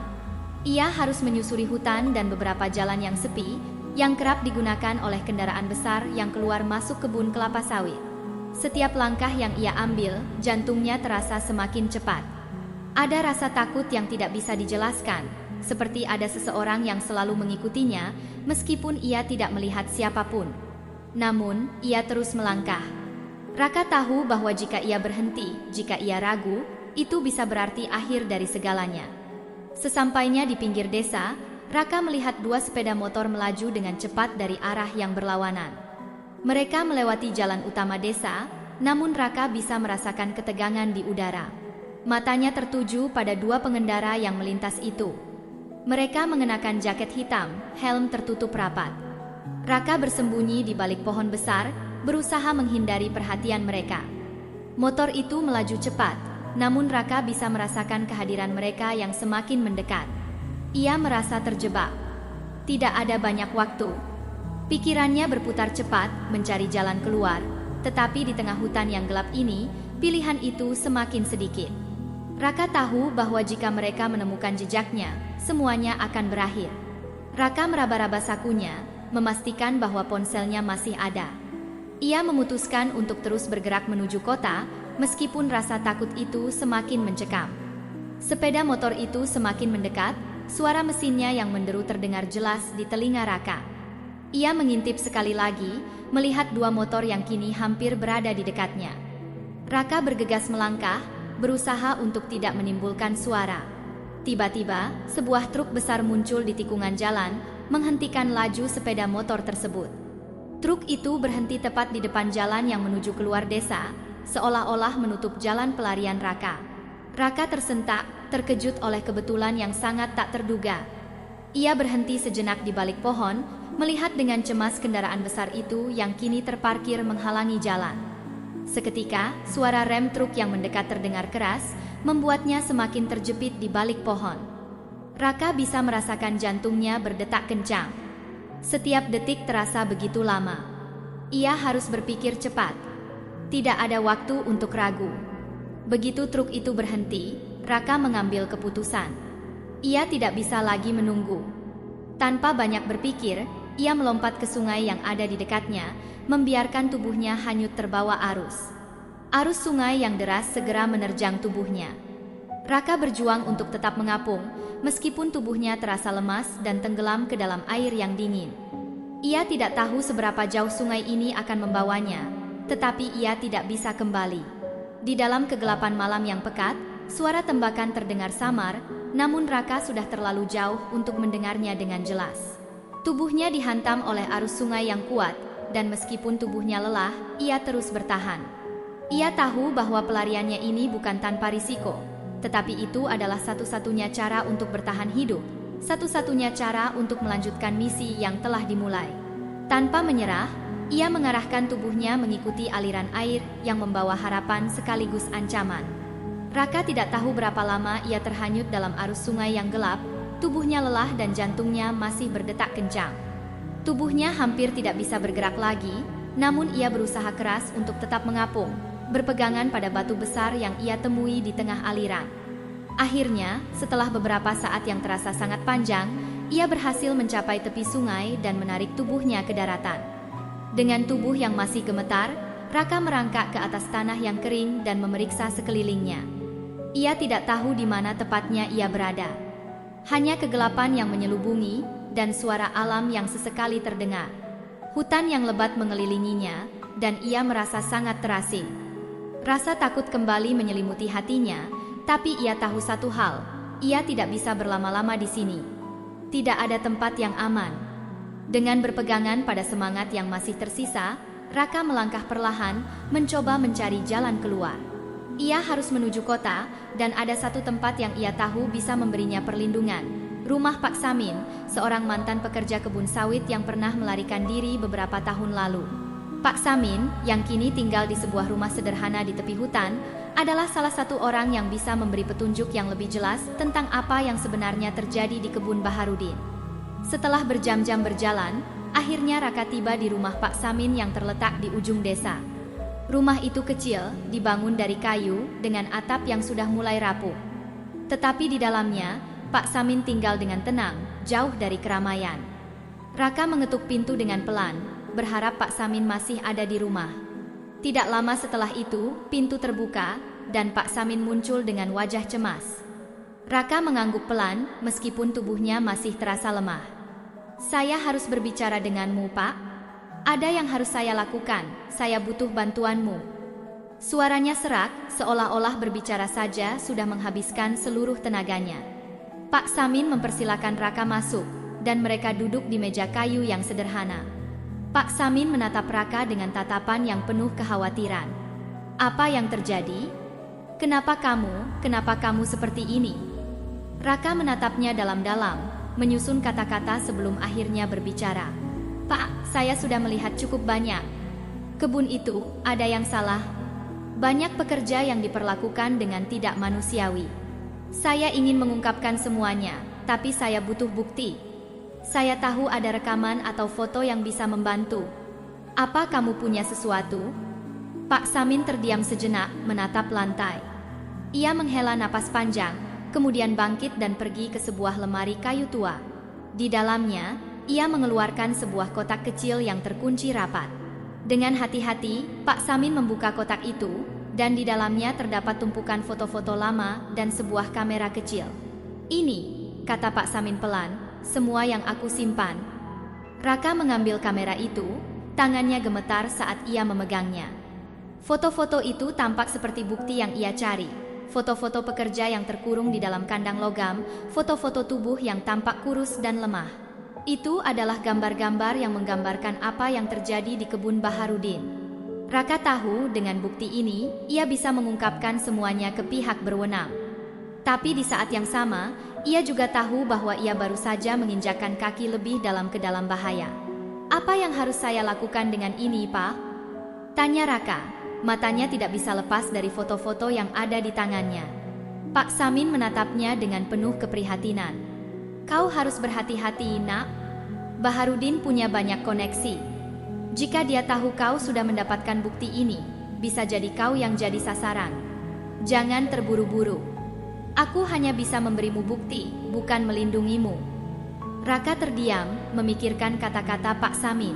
Ia harus menyusuri hutan dan beberapa jalan yang sepi, yang kerap digunakan oleh kendaraan besar yang keluar masuk kebun kelapa sawit. Setiap langkah yang ia ambil, jantungnya terasa semakin cepat. Ada rasa takut yang tidak bisa dijelaskan, seperti ada seseorang yang selalu mengikutinya, meskipun ia tidak melihat siapapun. Namun, ia terus melangkah. Raka tahu bahwa jika ia berhenti, jika ia ragu, itu bisa berarti akhir dari segalanya. Sesampainya di pinggir desa, Raka melihat dua sepeda motor melaju dengan cepat dari arah yang berlawanan. Mereka melewati jalan utama desa, namun Raka bisa merasakan ketegangan di udara. Matanya tertuju pada dua pengendara yang melintas itu. Mereka mengenakan jaket hitam, helm tertutup rapat. Raka bersembunyi di balik pohon besar, berusaha menghindari perhatian mereka. Motor itu melaju cepat, namun Raka bisa merasakan kehadiran mereka yang semakin mendekat. Ia merasa terjebak. Tidak ada banyak waktu. Pikirannya berputar cepat, mencari jalan keluar. Tetapi di tengah hutan yang gelap ini, pilihan itu semakin sedikit. Raka tahu bahwa jika mereka menemukan jejaknya, semuanya akan berakhir. Raka meraba-raba sakunya, memastikan bahwa ponselnya masih ada. Ia memutuskan untuk terus bergerak menuju kota, meskipun rasa takut itu semakin mencekam. Sepeda motor itu semakin mendekat, suara mesinnya yang menderu terdengar jelas di telinga Raka. Ia mengintip sekali lagi, melihat dua motor yang kini hampir berada di dekatnya. Raka bergegas melangkah, berusaha untuk tidak menimbulkan suara. Tiba-tiba, sebuah truk besar muncul di tikungan jalan, menghentikan laju sepeda motor tersebut. Truk itu berhenti tepat di depan jalan yang menuju keluar desa, seolah-olah menutup jalan pelarian Raka. Raka tersentak, terkejut oleh kebetulan yang sangat tak terduga. Ia berhenti sejenak di balik pohon, melihat dengan cemas kendaraan besar itu yang kini terparkir menghalangi jalan. Seketika, suara rem truk yang mendekat terdengar keras, membuatnya semakin terjepit di balik pohon. Raka bisa merasakan jantungnya berdetak kencang. Setiap detik terasa begitu lama. Ia harus berpikir cepat. Tidak ada waktu untuk ragu. Begitu truk itu berhenti, Raka mengambil keputusan. Ia tidak bisa lagi menunggu. Tanpa banyak berpikir, ia melompat ke sungai yang ada di dekatnya, membiarkan tubuhnya hanyut terbawa arus. Arus sungai yang deras segera menerjang tubuhnya. Raka berjuang untuk tetap mengapung, meskipun tubuhnya terasa lemas dan tenggelam ke dalam air yang dingin. Ia tidak tahu seberapa jauh sungai ini akan membawanya, tetapi ia tidak bisa kembali. Di dalam kegelapan malam yang pekat, suara tembakan terdengar samar, namun Raka sudah terlalu jauh untuk mendengarnya dengan jelas. Tubuhnya dihantam oleh arus sungai yang kuat, dan meskipun tubuhnya lelah, ia terus bertahan. Ia tahu bahwa pelariannya ini bukan tanpa risiko, tetapi itu adalah satu-satunya cara untuk bertahan hidup, satu-satunya cara untuk melanjutkan misi yang telah dimulai. Tanpa menyerah, ia mengarahkan tubuhnya mengikuti aliran air yang membawa harapan sekaligus ancaman. Raka tidak tahu berapa lama ia terhanyut dalam arus sungai yang gelap, tubuhnya lelah dan jantungnya masih berdetak kencang. Tubuhnya hampir tidak bisa bergerak lagi, namun ia berusaha keras untuk tetap mengapung, berpegangan pada batu besar yang ia temui di tengah aliran. Akhirnya, setelah beberapa saat yang terasa sangat panjang, ia berhasil mencapai tepi sungai dan menarik tubuhnya ke daratan. Dengan tubuh yang masih gemetar, Raka merangkak ke atas tanah yang kering dan memeriksa sekelilingnya. Ia tidak tahu di mana tepatnya ia berada. Hanya kegelapan yang menyelubungi, dan suara alam yang sesekali terdengar. Hutan yang lebat mengelilinginya, dan ia merasa sangat terasing. Rasa takut kembali menyelimuti hatinya, tapi ia tahu satu hal, ia tidak bisa berlama-lama di sini. Tidak ada tempat yang aman. Dengan berpegangan pada semangat yang masih tersisa, Raka melangkah perlahan, mencoba mencari jalan keluar. Ia harus menuju kota, dan ada satu tempat yang ia tahu bisa memberinya perlindungan. Rumah Pak Samin, seorang mantan pekerja kebun sawit yang pernah melarikan diri beberapa tahun lalu. Pak Samin, yang kini tinggal di sebuah rumah sederhana di tepi hutan, adalah salah satu orang yang bisa memberi petunjuk yang lebih jelas tentang apa yang sebenarnya terjadi di kebun Baharudin. Setelah berjam-jam berjalan, akhirnya Raka tiba di rumah Pak Samin yang terletak di ujung desa. Rumah itu kecil, dibangun dari kayu, dengan atap yang sudah mulai rapuh. Tetapi di dalamnya, Pak Samin tinggal dengan tenang, jauh dari keramaian. Raka mengetuk pintu dengan pelan, berharap Pak Samin masih ada di rumah. Tidak lama setelah itu, pintu terbuka, dan Pak Samin muncul dengan wajah cemas. Raka mengangguk pelan, meskipun tubuhnya masih terasa lemah. "Saya harus berbicara denganmu, Pak. Ada yang harus saya lakukan, saya butuh bantuanmu." Suaranya serak, seolah-olah berbicara saja sudah menghabiskan seluruh tenaganya. Pak Samin mempersilakan Raka masuk, dan mereka duduk di meja kayu yang sederhana. Pak Samin menatap Raka dengan tatapan yang penuh kekhawatiran. "Apa yang terjadi? Kenapa kamu seperti ini?" Raka menatapnya dalam-dalam, menyusun kata-kata sebelum akhirnya berbicara. "Pak, saya sudah melihat cukup banyak. Kebun itu, ada yang salah. Banyak pekerja yang diperlakukan dengan tidak manusiawi. Saya ingin mengungkapkan semuanya, tapi saya butuh bukti. Saya tahu ada rekaman atau foto yang bisa membantu. Apa kamu punya sesuatu?" Pak Samin terdiam sejenak, menatap lantai. Ia menghela napas panjang, kemudian bangkit dan pergi ke sebuah lemari kayu tua. Di dalamnya, ia mengeluarkan sebuah kotak kecil yang terkunci rapat. Dengan hati-hati, Pak Samin membuka kotak itu, dan di dalamnya terdapat tumpukan foto-foto lama dan sebuah kamera kecil. "Ini," kata Pak Samin pelan, "semua yang aku simpan." Raka mengambil kamera itu, tangannya gemetar saat ia memegangnya. Foto-foto itu tampak seperti bukti yang ia cari. Foto-foto pekerja yang terkurung di dalam kandang logam, foto-foto tubuh yang tampak kurus dan lemah. Itu adalah gambar-gambar yang menggambarkan apa yang terjadi di kebun Baharudin. Raka tahu dengan bukti ini, ia bisa mengungkapkan semuanya ke pihak berwenang. Tapi di saat yang sama, ia juga tahu bahwa ia baru saja menginjakkan kaki lebih dalam ke dalam bahaya. "Apa yang harus saya lakukan dengan ini, Pak?" tanya Raka. Matanya tidak bisa lepas dari foto-foto yang ada di tangannya. Pak Samin menatapnya dengan penuh keprihatinan. "Kau harus berhati-hati, Nak. Baharudin punya banyak koneksi. Jika dia tahu kau sudah mendapatkan bukti ini, bisa jadi kau yang jadi sasaran. Jangan terburu-buru. Aku hanya bisa memberimu bukti, bukan melindungimu." Raka terdiam, memikirkan kata-kata Pak Samin.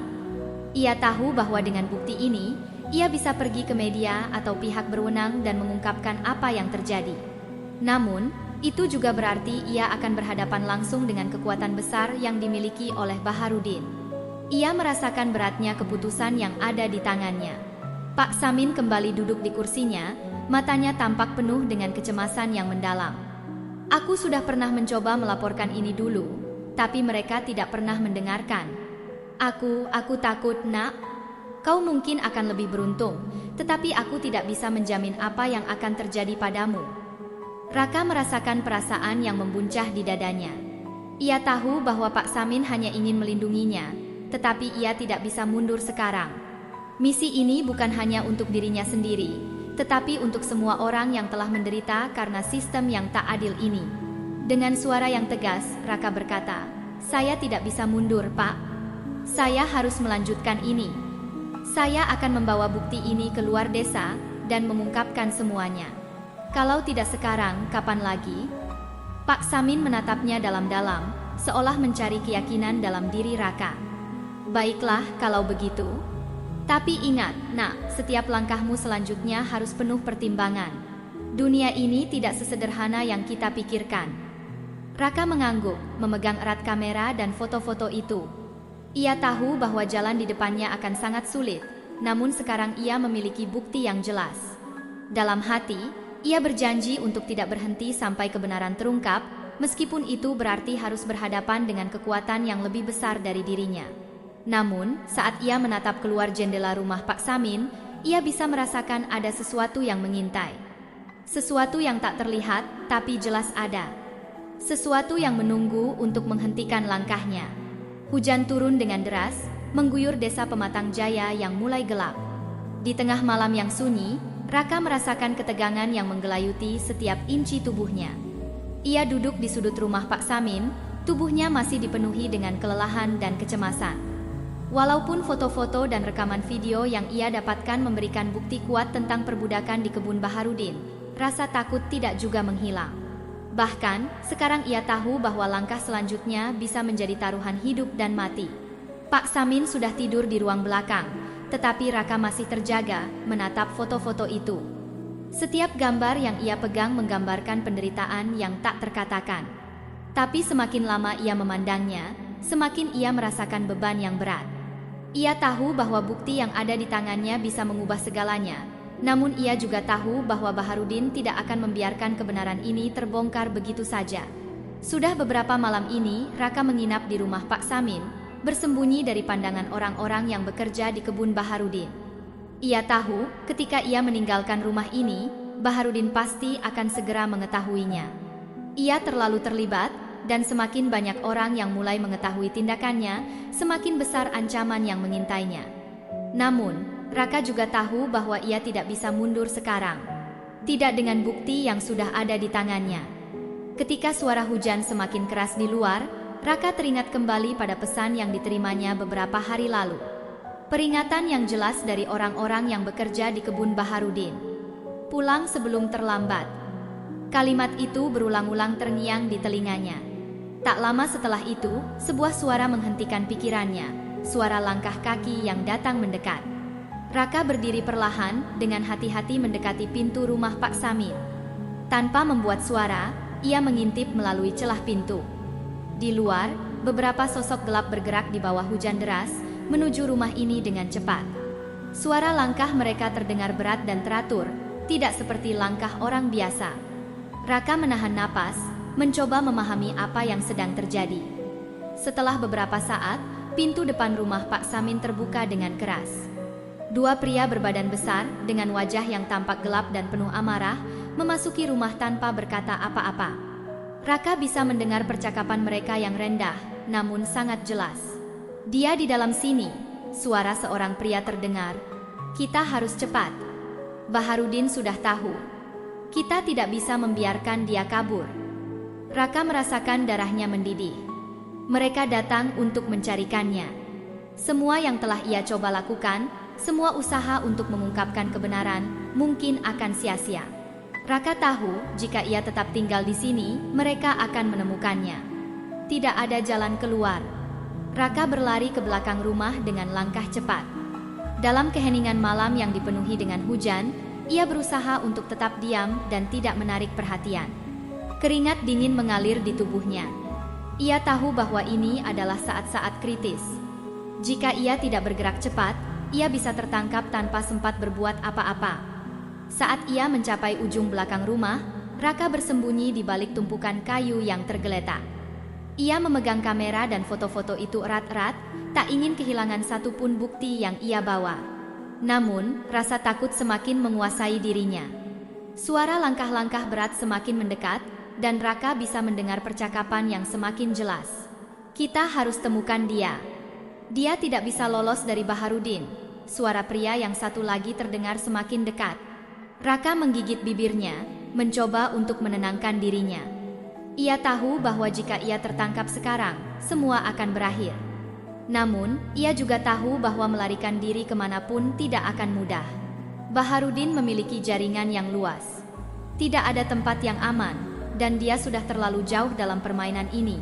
Ia tahu bahwa dengan bukti ini, ia bisa pergi ke media atau pihak berwenang dan mengungkapkan apa yang terjadi. Namun, itu juga berarti ia akan berhadapan langsung dengan kekuatan besar yang dimiliki oleh Baharudin. Ia merasakan beratnya keputusan yang ada di tangannya. Pak Samin kembali duduk di kursinya, matanya tampak penuh dengan kecemasan yang mendalam. "Aku sudah pernah mencoba melaporkan ini dulu, tapi mereka tidak pernah mendengarkan. Aku takut, Nak. Kau mungkin akan lebih beruntung, tetapi aku tidak bisa menjamin apa yang akan terjadi padamu." Raka merasakan perasaan yang membuncah di dadanya. Ia tahu bahwa Pak Samin hanya ingin melindunginya, tetapi ia tidak bisa mundur sekarang. Misi ini bukan hanya untuk dirinya sendiri, tetapi untuk semua orang yang telah menderita karena sistem yang tak adil ini. Dengan suara yang tegas, Raka berkata, "Saya tidak bisa mundur, Pak. Saya harus melanjutkan ini. Saya akan membawa bukti ini ke luar desa dan mengungkapkan semuanya. Kalau tidak sekarang, kapan lagi?" Pak Samin menatapnya dalam-dalam, seolah mencari keyakinan dalam diri Raka. "Baiklah kalau begitu. Tapi ingat, Nak, setiap langkahmu selanjutnya harus penuh pertimbangan. Dunia ini tidak sesederhana yang kita pikirkan." Raka mengangguk, memegang erat kamera dan foto-foto itu. Ia tahu bahwa jalan di depannya akan sangat sulit, namun sekarang ia memiliki bukti yang jelas. Dalam hati, ia berjanji untuk tidak berhenti sampai kebenaran terungkap, meskipun itu berarti harus berhadapan dengan kekuatan yang lebih besar dari dirinya. Namun, saat ia menatap keluar jendela rumah Pak Samin, ia bisa merasakan ada sesuatu yang mengintai. Sesuatu yang tak terlihat, tapi jelas ada. Sesuatu yang menunggu untuk menghentikan langkahnya. Hujan turun dengan deras, mengguyur desa Pematang Jaya yang mulai gelap. Di tengah malam yang sunyi, Raka merasakan ketegangan yang menggelayuti setiap inci tubuhnya. Ia duduk di sudut rumah Pak Samin, tubuhnya masih dipenuhi dengan kelelahan dan kecemasan. Walaupun foto-foto dan rekaman video yang ia dapatkan memberikan bukti kuat tentang perbudakan di kebun Baharudin, rasa takut tidak juga menghilang. Bahkan, sekarang ia tahu bahwa langkah selanjutnya bisa menjadi taruhan hidup dan mati. Pak Samin sudah tidur di ruang belakang, tetapi Raka masih terjaga menatap foto-foto itu. Setiap gambar yang ia pegang menggambarkan penderitaan yang tak terkatakan. Tapi semakin lama ia memandangnya, semakin ia merasakan beban yang berat. Ia tahu bahwa bukti yang ada di tangannya bisa mengubah segalanya. Namun ia juga tahu bahwa Baharudin tidak akan membiarkan kebenaran ini terbongkar begitu saja. Sudah beberapa malam ini, Raka menginap di rumah Pak Samin, bersembunyi dari pandangan orang-orang yang bekerja di kebun Baharudin. Ia tahu, ketika ia meninggalkan rumah ini, Baharudin pasti akan segera mengetahuinya. Ia terlalu terlibat, dan semakin banyak orang yang mulai mengetahui tindakannya, semakin besar ancaman yang mengintainya. Namun, Raka juga tahu bahwa ia tidak bisa mundur sekarang. Tidak dengan bukti yang sudah ada di tangannya. Ketika suara hujan semakin keras di luar, Raka teringat kembali pada pesan yang diterimanya beberapa hari lalu. Peringatan yang jelas dari orang-orang yang bekerja di kebun Baharudin. Pulang sebelum terlambat. Kalimat itu berulang-ulang terngiang di telinganya. Tak lama setelah itu, sebuah suara menghentikan pikirannya. Suara langkah kaki yang datang mendekat. Raka berdiri perlahan, dengan hati-hati mendekati pintu rumah Pak Samin. Tanpa membuat suara, ia mengintip melalui celah pintu. Di luar, beberapa sosok gelap bergerak di bawah hujan deras, menuju rumah ini dengan cepat. Suara langkah mereka terdengar berat dan teratur, tidak seperti langkah orang biasa. Raka menahan napas, mencoba memahami apa yang sedang terjadi. Setelah beberapa saat, pintu depan rumah Pak Samin terbuka dengan keras. Dua pria berbadan besar, dengan wajah yang tampak gelap dan penuh amarah, memasuki rumah tanpa berkata apa-apa. Raka bisa mendengar percakapan mereka yang rendah, namun sangat jelas. "Dia di dalam sini," suara seorang pria terdengar. "Kita harus cepat. Baharudin sudah tahu. Kita tidak bisa membiarkan dia kabur." Raka merasakan darahnya mendidih. Mereka datang untuk mencarikannya. Semua yang telah ia coba lakukan, semua usaha untuk mengungkapkan kebenaran, mungkin akan sia-sia. Raka tahu, jika ia tetap tinggal di sini, mereka akan menemukannya. Tidak ada jalan keluar. Raka berlari ke belakang rumah dengan langkah cepat. Dalam keheningan malam yang dipenuhi dengan hujan, ia berusaha untuk tetap diam dan tidak menarik perhatian. Keringat dingin mengalir di tubuhnya. Ia tahu bahwa ini adalah saat-saat kritis. Jika ia tidak bergerak cepat, ia bisa tertangkap tanpa sempat berbuat apa-apa. Saat ia mencapai ujung belakang rumah, Raka bersembunyi di balik tumpukan kayu yang tergeletak. Ia memegang kamera dan foto-foto itu erat-erat, tak ingin kehilangan satupun bukti yang ia bawa. Namun, rasa takut semakin menguasai dirinya. Suara langkah-langkah berat semakin mendekat, dan Raka bisa mendengar percakapan yang semakin jelas. "Kita harus temukan dia. Dia tidak bisa lolos dari Baharudin." Suara pria yang satu lagi terdengar semakin dekat. Raka menggigit bibirnya, mencoba untuk menenangkan dirinya. Ia tahu bahwa jika ia tertangkap sekarang, semua akan berakhir. Namun, ia juga tahu bahwa melarikan diri kemanapun tidak akan mudah. Baharudin memiliki jaringan yang luas. Tidak ada tempat yang aman, dan dia sudah terlalu jauh dalam permainan ini.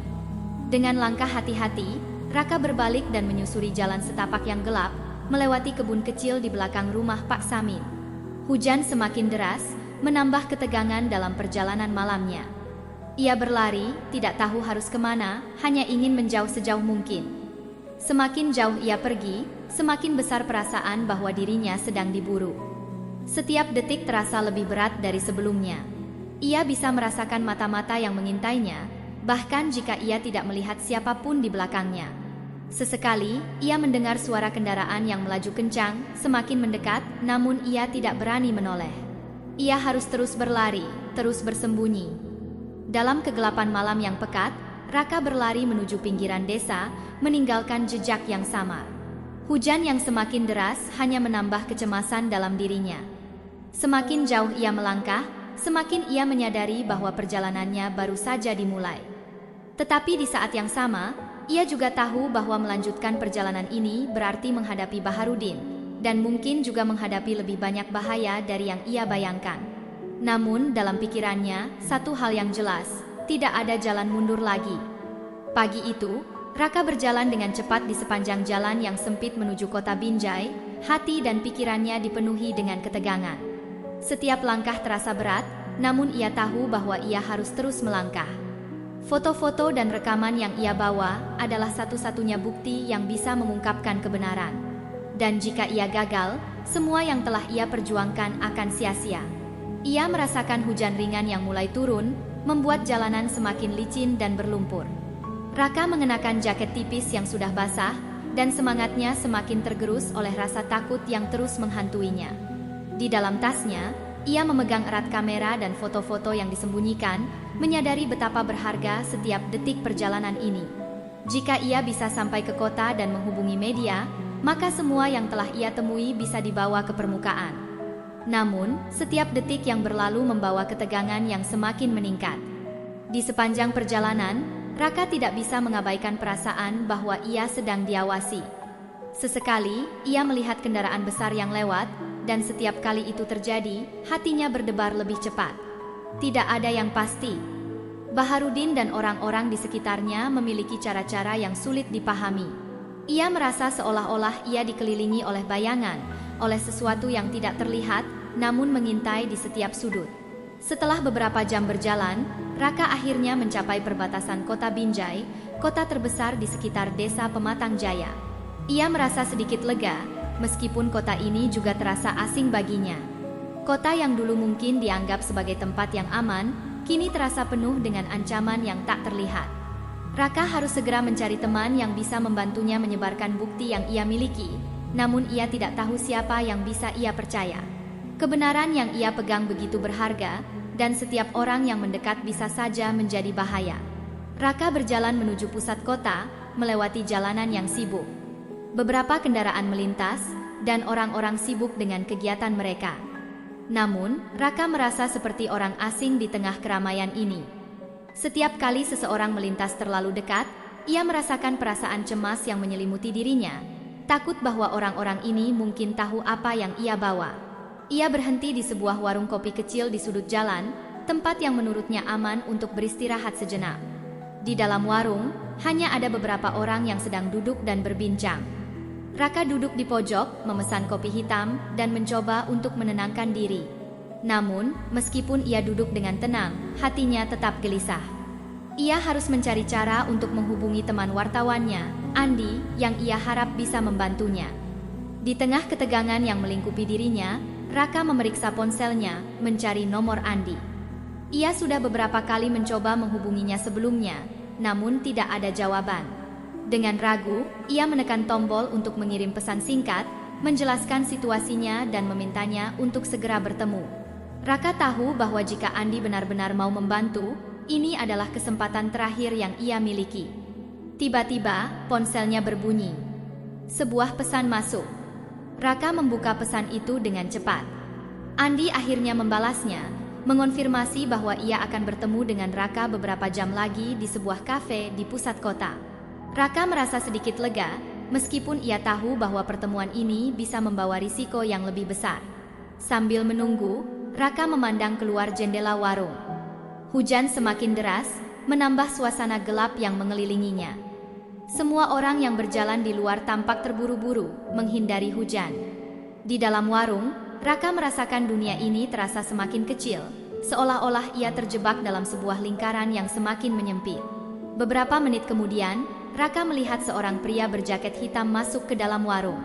Dengan langkah hati-hati, Raka berbalik dan menyusuri jalan setapak yang gelap, melewati kebun kecil di belakang rumah Pak Samin. Hujan semakin deras, menambah ketegangan dalam perjalanan malamnya. Ia berlari, tidak tahu harus kemana, hanya ingin menjauh sejauh mungkin. Semakin jauh ia pergi, semakin besar perasaan bahwa dirinya sedang diburu. Setiap detik terasa lebih berat dari sebelumnya. Ia bisa merasakan mata-mata yang mengintainya, bahkan jika ia tidak melihat siapapun di belakangnya. Sesekali, ia mendengar suara kendaraan yang melaju kencang, semakin mendekat, namun ia tidak berani menoleh. Ia harus terus berlari, terus bersembunyi. Dalam kegelapan malam yang pekat, Raka berlari menuju pinggiran desa, meninggalkan jejak yang samar. Hujan yang semakin deras hanya menambah kecemasan dalam dirinya. Semakin jauh ia melangkah, semakin ia menyadari bahwa perjalanannya baru saja dimulai. Tetapi di saat yang sama, ia juga tahu bahwa melanjutkan perjalanan ini berarti menghadapi Baharudin, dan mungkin juga menghadapi lebih banyak bahaya dari yang ia bayangkan. Namun dalam pikirannya, satu hal yang jelas, tidak ada jalan mundur lagi. Pagi itu, Raka berjalan dengan cepat di sepanjang jalan yang sempit menuju kota Binjai, hati dan pikirannya dipenuhi dengan ketegangan. Setiap langkah terasa berat, namun ia tahu bahwa ia harus terus melangkah. Foto-foto dan rekaman yang ia bawa adalah satu-satunya bukti yang bisa mengungkapkan kebenaran. Dan jika ia gagal, semua yang telah ia perjuangkan akan sia-sia. Ia merasakan hujan ringan yang mulai turun, membuat jalanan semakin licin dan berlumpur. Raka mengenakan jaket tipis yang sudah basah, dan semangatnya semakin tergerus oleh rasa takut yang terus menghantuinya. Di dalam tasnya, ia memegang erat kamera dan foto-foto yang disembunyikan, menyadari betapa berharga setiap detik perjalanan ini. Jika ia bisa sampai ke kota dan menghubungi media, maka semua yang telah ia temui bisa dibawa ke permukaan. Namun, setiap detik yang berlalu membawa ketegangan yang semakin meningkat. Di sepanjang perjalanan, Raka tidak bisa mengabaikan perasaan bahwa ia sedang diawasi. Sesekali, ia melihat kendaraan besar yang lewat, dan setiap kali itu terjadi, hatinya berdebar lebih cepat. Tidak ada yang pasti. Baharudin dan orang-orang di sekitarnya memiliki cara-cara yang sulit dipahami. Ia merasa seolah-olah ia dikelilingi oleh bayangan, oleh sesuatu yang tidak terlihat, namun mengintai di setiap sudut. Setelah beberapa jam berjalan, Raka akhirnya mencapai perbatasan kota Binjai, kota terbesar di sekitar desa Pematang Jaya. Ia merasa sedikit lega, meskipun kota ini juga terasa asing baginya. Kota yang dulu mungkin dianggap sebagai tempat yang aman, kini terasa penuh dengan ancaman yang tak terlihat. Raka harus segera mencari teman yang bisa membantunya menyebarkan bukti yang ia miliki, namun ia tidak tahu siapa yang bisa ia percaya. Kebenaran yang ia pegang begitu berharga, dan setiap orang yang mendekat bisa saja menjadi bahaya. Raka berjalan menuju pusat kota, melewati jalanan yang sibuk. Beberapa kendaraan melintas, dan orang-orang sibuk dengan kegiatan mereka. Namun, Raka merasa seperti orang asing di tengah keramaian ini. Setiap kali seseorang melintas terlalu dekat, ia merasakan perasaan cemas yang menyelimuti dirinya, takut bahwa orang-orang ini mungkin tahu apa yang ia bawa. Ia berhenti di sebuah warung kopi kecil di sudut jalan, tempat yang menurutnya aman untuk beristirahat sejenak. Di dalam warung, hanya ada beberapa orang yang sedang duduk dan berbincang. Raka duduk di pojok, memesan kopi hitam, dan mencoba untuk menenangkan diri. Namun, meskipun ia duduk dengan tenang, hatinya tetap gelisah. Ia harus mencari cara untuk menghubungi teman wartawannya, Andi, yang ia harap bisa membantunya. Di tengah ketegangan yang melingkupi dirinya, Raka memeriksa ponselnya, mencari nomor Andi. Ia sudah beberapa kali mencoba menghubunginya sebelumnya, namun tidak ada jawaban. Dengan ragu, ia menekan tombol untuk mengirim pesan singkat, menjelaskan situasinya dan memintanya untuk segera bertemu. Raka tahu bahwa jika Andi benar-benar mau membantu, ini adalah kesempatan terakhir yang ia miliki. Tiba-tiba, ponselnya berbunyi. Sebuah pesan masuk. Raka membuka pesan itu dengan cepat. Andi akhirnya membalasnya, mengonfirmasi bahwa ia akan bertemu dengan Raka beberapa jam lagi di sebuah kafe di pusat kota. Raka merasa sedikit lega, meskipun ia tahu bahwa pertemuan ini bisa membawa risiko yang lebih besar. Sambil menunggu, Raka memandang keluar jendela warung. Hujan semakin deras, menambah suasana gelap yang mengelilinginya. Semua orang yang berjalan di luar tampak terburu-buru, menghindari hujan. Di dalam warung, Raka merasakan dunia ini terasa semakin kecil, seolah-olah ia terjebak dalam sebuah lingkaran yang semakin menyempit. Beberapa menit kemudian, Raka melihat seorang pria berjaket hitam masuk ke dalam warung.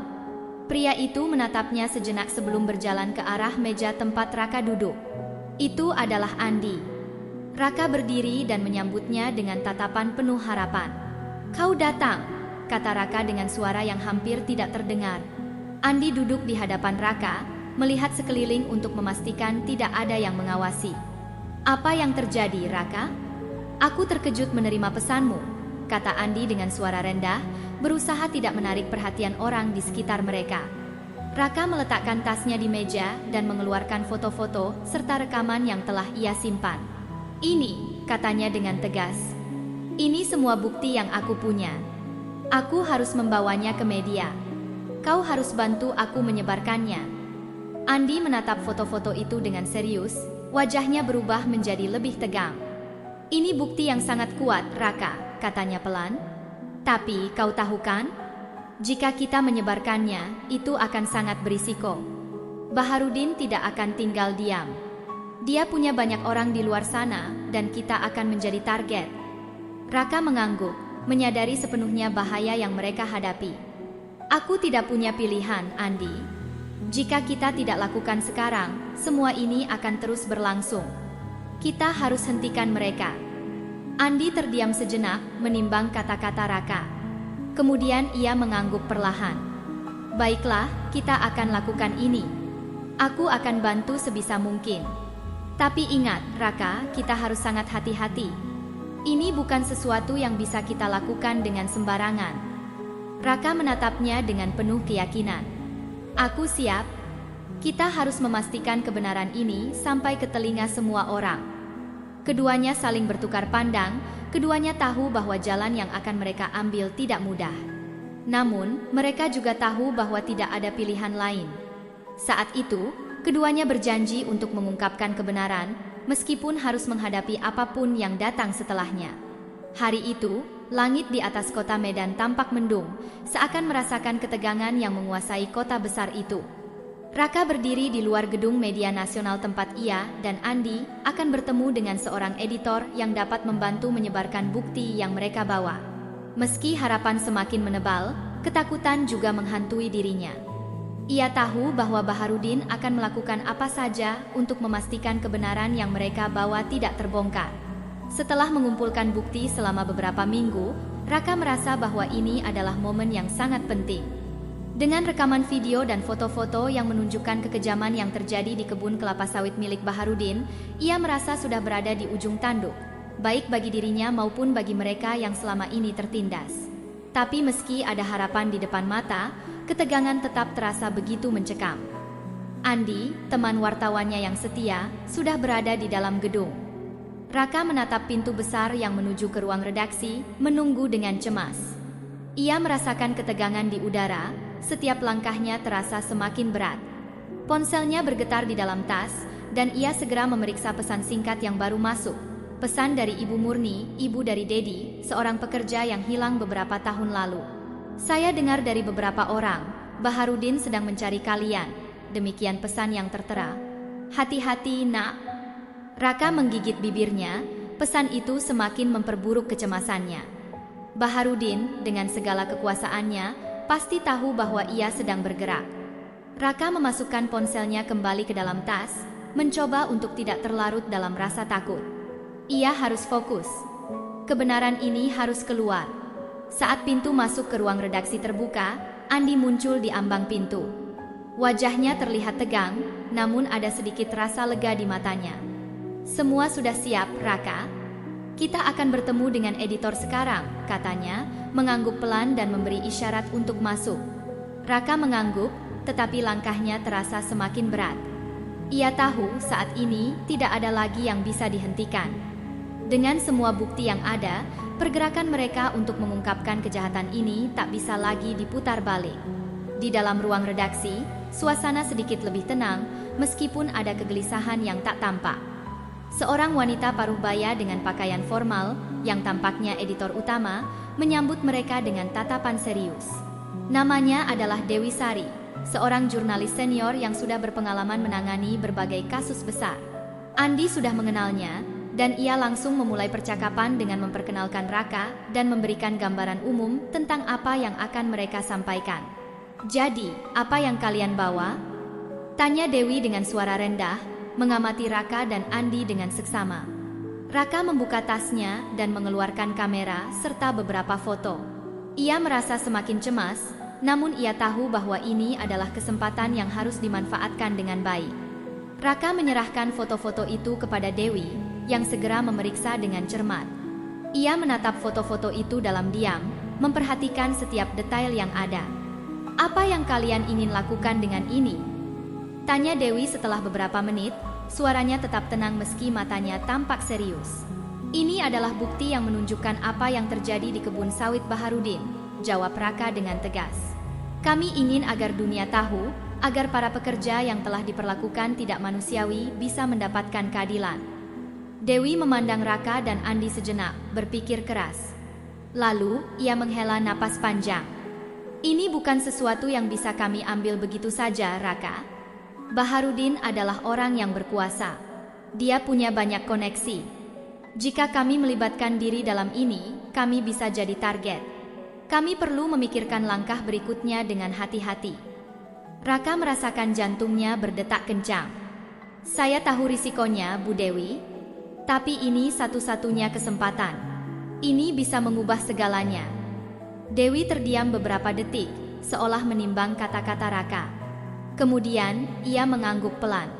Pria itu menatapnya sejenak sebelum berjalan ke arah meja tempat Raka duduk. Itu adalah Andi. Raka berdiri dan menyambutnya dengan tatapan penuh harapan. "Kau datang," kata Raka dengan suara yang hampir tidak terdengar. Andi duduk di hadapan Raka, melihat sekeliling untuk memastikan tidak ada yang mengawasi. "Apa yang terjadi, Raka?" "Aku terkejut menerima pesanmu," kata Andi dengan suara rendah, berusaha tidak menarik perhatian orang di sekitar mereka. Raka meletakkan tasnya di meja dan mengeluarkan foto-foto serta rekaman yang telah ia simpan. "Ini," katanya dengan tegas. "Ini semua bukti yang aku punya. Aku harus membawanya ke media. Kau harus bantu aku menyebarkannya." Andi menatap foto-foto itu dengan serius, wajahnya berubah menjadi lebih tegang. "Ini bukti yang sangat kuat, Raka," katanya pelan. "Tapi kau tahu kan? Jika kita menyebarkannya, itu akan sangat berisiko. Baharudin tidak akan tinggal diam. Dia punya banyak orang di luar sana, dan kita akan menjadi target." Raka mengangguk, menyadari sepenuhnya bahaya yang mereka hadapi. "Aku tidak punya pilihan, Andi. Jika kita tidak lakukan sekarang, semua ini akan terus berlangsung. Kita harus hentikan mereka." Andi terdiam sejenak, menimbang kata-kata Raka. Kemudian ia mengangguk perlahan. "Baiklah, kita akan lakukan ini. Aku akan bantu sebisa mungkin. Tapi ingat, Raka, kita harus sangat hati-hati. Ini bukan sesuatu yang bisa kita lakukan dengan sembarangan." Raka menatapnya dengan penuh keyakinan. "Aku siap. Kita harus memastikan kebenaran ini sampai ke telinga semua orang." Keduanya saling bertukar pandang, keduanya tahu bahwa jalan yang akan mereka ambil tidak mudah. Namun, mereka juga tahu bahwa tidak ada pilihan lain. Saat itu, keduanya berjanji untuk mengungkapkan kebenaran, meskipun harus menghadapi apapun yang datang setelahnya. Hari itu, langit di atas kota Medan tampak mendung, seakan merasakan ketegangan yang menguasai kota besar itu. Raka berdiri di luar gedung media nasional tempat ia dan Andi akan bertemu dengan seorang editor yang dapat membantu menyebarkan bukti yang mereka bawa. Meski harapan semakin menebal, ketakutan juga menghantui dirinya. Ia tahu bahwa Baharudin akan melakukan apa saja untuk memastikan kebenaran yang mereka bawa tidak terbongkar. Setelah mengumpulkan bukti selama beberapa minggu, Raka merasa bahwa ini adalah momen yang sangat penting. Dengan rekaman video dan foto-foto yang menunjukkan kekejaman yang terjadi di kebun kelapa sawit milik Baharudin, ia merasa sudah berada di ujung tanduk, baik bagi dirinya maupun bagi mereka yang selama ini tertindas. Tapi meski ada harapan di depan mata, ketegangan tetap terasa begitu mencekam. Andi, teman wartawannya yang setia, sudah berada di dalam gedung. Raka menatap pintu besar yang menuju ke ruang redaksi, menunggu dengan cemas. Ia merasakan ketegangan di udara, setiap langkahnya terasa semakin berat. Ponselnya bergetar di dalam tas, dan ia segera memeriksa pesan singkat yang baru masuk. Pesan dari Ibu Murni, ibu dari Dedi, seorang pekerja yang hilang beberapa tahun lalu. "Saya dengar dari beberapa orang, Baharudin sedang mencari kalian." Demikian pesan yang tertera. "Hati-hati, nak." Raka menggigit bibirnya, pesan itu semakin memperburuk kecemasannya. Baharudin, dengan segala kekuasaannya, pasti tahu bahwa ia sedang bergerak. Raka memasukkan ponselnya kembali ke dalam tas, mencoba untuk tidak terlarut dalam rasa takut. Ia harus fokus. Kebenaran ini harus keluar. Saat pintu masuk ke ruang redaksi terbuka, Andi muncul di ambang pintu. Wajahnya terlihat tegang, namun ada sedikit rasa lega di matanya. "Semua sudah siap, Raka. Kita akan bertemu dengan editor sekarang," katanya, mengangguk pelan dan memberi isyarat untuk masuk. Raka mengangguk, tetapi langkahnya terasa semakin berat. Ia tahu saat ini tidak ada lagi yang bisa dihentikan. Dengan semua bukti yang ada, pergerakan mereka untuk mengungkapkan kejahatan ini tak bisa lagi diputar balik. Di dalam ruang redaksi, suasana sedikit lebih tenang, meskipun ada kegelisahan yang tak tampak. Seorang wanita paruh baya dengan pakaian formal, yang tampaknya editor utama, menyambut mereka dengan tatapan serius. Namanya adalah Dewi Sari, seorang jurnalis senior yang sudah berpengalaman menangani berbagai kasus besar. Andi sudah mengenalnya, dan ia langsung memulai percakapan dengan memperkenalkan Raka dan memberikan gambaran umum tentang apa yang akan mereka sampaikan. "Jadi, apa yang kalian bawa?" tanya Dewi dengan suara rendah, mengamati Raka dan Andi dengan seksama. Raka membuka tasnya dan mengeluarkan kamera serta beberapa foto. Ia merasa semakin cemas, namun ia tahu bahwa ini adalah kesempatan yang harus dimanfaatkan dengan baik. Raka menyerahkan foto-foto itu kepada Dewi, yang segera memeriksa dengan cermat. Ia menatap foto-foto itu dalam diam, memperhatikan setiap detail yang ada. Apa yang kalian ingin lakukan dengan ini? Tanya Dewi setelah beberapa menit, suaranya tetap tenang meski matanya tampak serius. Ini adalah bukti yang menunjukkan apa yang terjadi di kebun sawit Baharudin, jawab Raka dengan tegas. Kami ingin agar dunia tahu, agar para pekerja yang telah diperlakukan tidak manusiawi bisa mendapatkan keadilan. Dewi memandang Raka dan Andi sejenak, berpikir keras. Lalu, ia menghela napas panjang. Ini bukan sesuatu yang bisa kami ambil begitu saja, Raka. Baharudin adalah orang yang berkuasa. Dia punya banyak koneksi. Jika kami melibatkan diri dalam ini, kami bisa jadi target. Kami perlu memikirkan langkah berikutnya dengan hati-hati. Raka merasakan jantungnya berdetak kencang. Saya tahu risikonya, Bu Dewi. Tapi ini satu-satunya kesempatan. Ini bisa mengubah segalanya. Dewi terdiam beberapa detik, seolah menimbang kata-kata Raka. Kemudian, ia mengangguk pelan.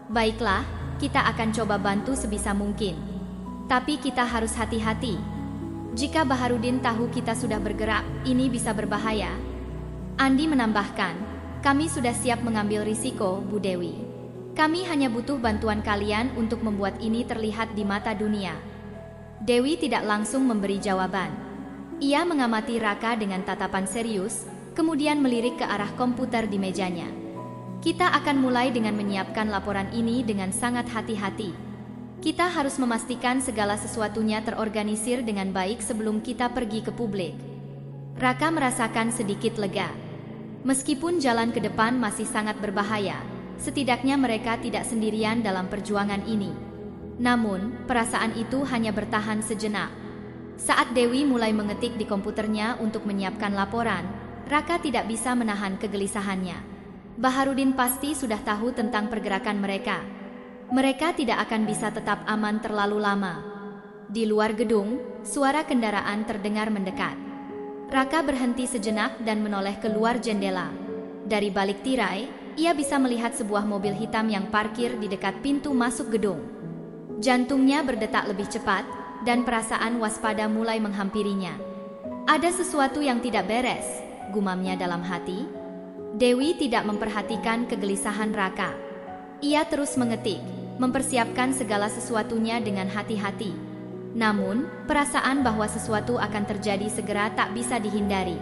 Baiklah, kita akan coba bantu sebisa mungkin. Tapi kita harus hati-hati. Jika Baharudin tahu kita sudah bergerak, ini bisa berbahaya. Andi menambahkan, kami sudah siap mengambil risiko, Bu Dewi. Kami hanya butuh bantuan kalian untuk membuat ini terlihat di mata dunia. Dewi tidak langsung memberi jawaban. Ia mengamati Raka dengan tatapan serius, kemudian melirik ke arah komputer di mejanya. Kita akan mulai dengan menyiapkan laporan ini dengan sangat hati-hati. Kita harus memastikan segala sesuatunya terorganisir dengan baik sebelum kita pergi ke publik. Raka merasakan sedikit lega. Meskipun jalan ke depan masih sangat berbahaya, setidaknya mereka tidak sendirian dalam perjuangan ini. Namun, perasaan itu hanya bertahan sejenak. Saat Dewi mulai mengetik di komputernya untuk menyiapkan laporan, Raka tidak bisa menahan kegelisahannya. Baharudin pasti sudah tahu tentang pergerakan mereka. Mereka tidak akan bisa tetap aman terlalu lama. Di luar gedung, suara kendaraan terdengar mendekat. Raka berhenti sejenak dan menoleh keluar jendela. Dari balik tirai, ia bisa melihat sebuah mobil hitam yang parkir di dekat pintu masuk gedung. Jantungnya berdetak lebih cepat, dan perasaan waspada mulai menghampirinya. Ada sesuatu yang tidak beres, gumamnya dalam hati. Dewi tidak memperhatikan kegelisahan Raka. Ia terus mengetik, mempersiapkan segala sesuatunya dengan hati-hati. Namun, perasaan bahwa sesuatu akan terjadi segera tak bisa dihindari.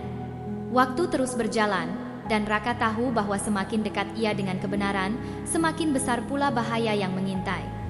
Waktu terus berjalan, dan Raka tahu bahwa semakin dekat ia dengan kebenaran, semakin besar pula bahaya yang mengintai.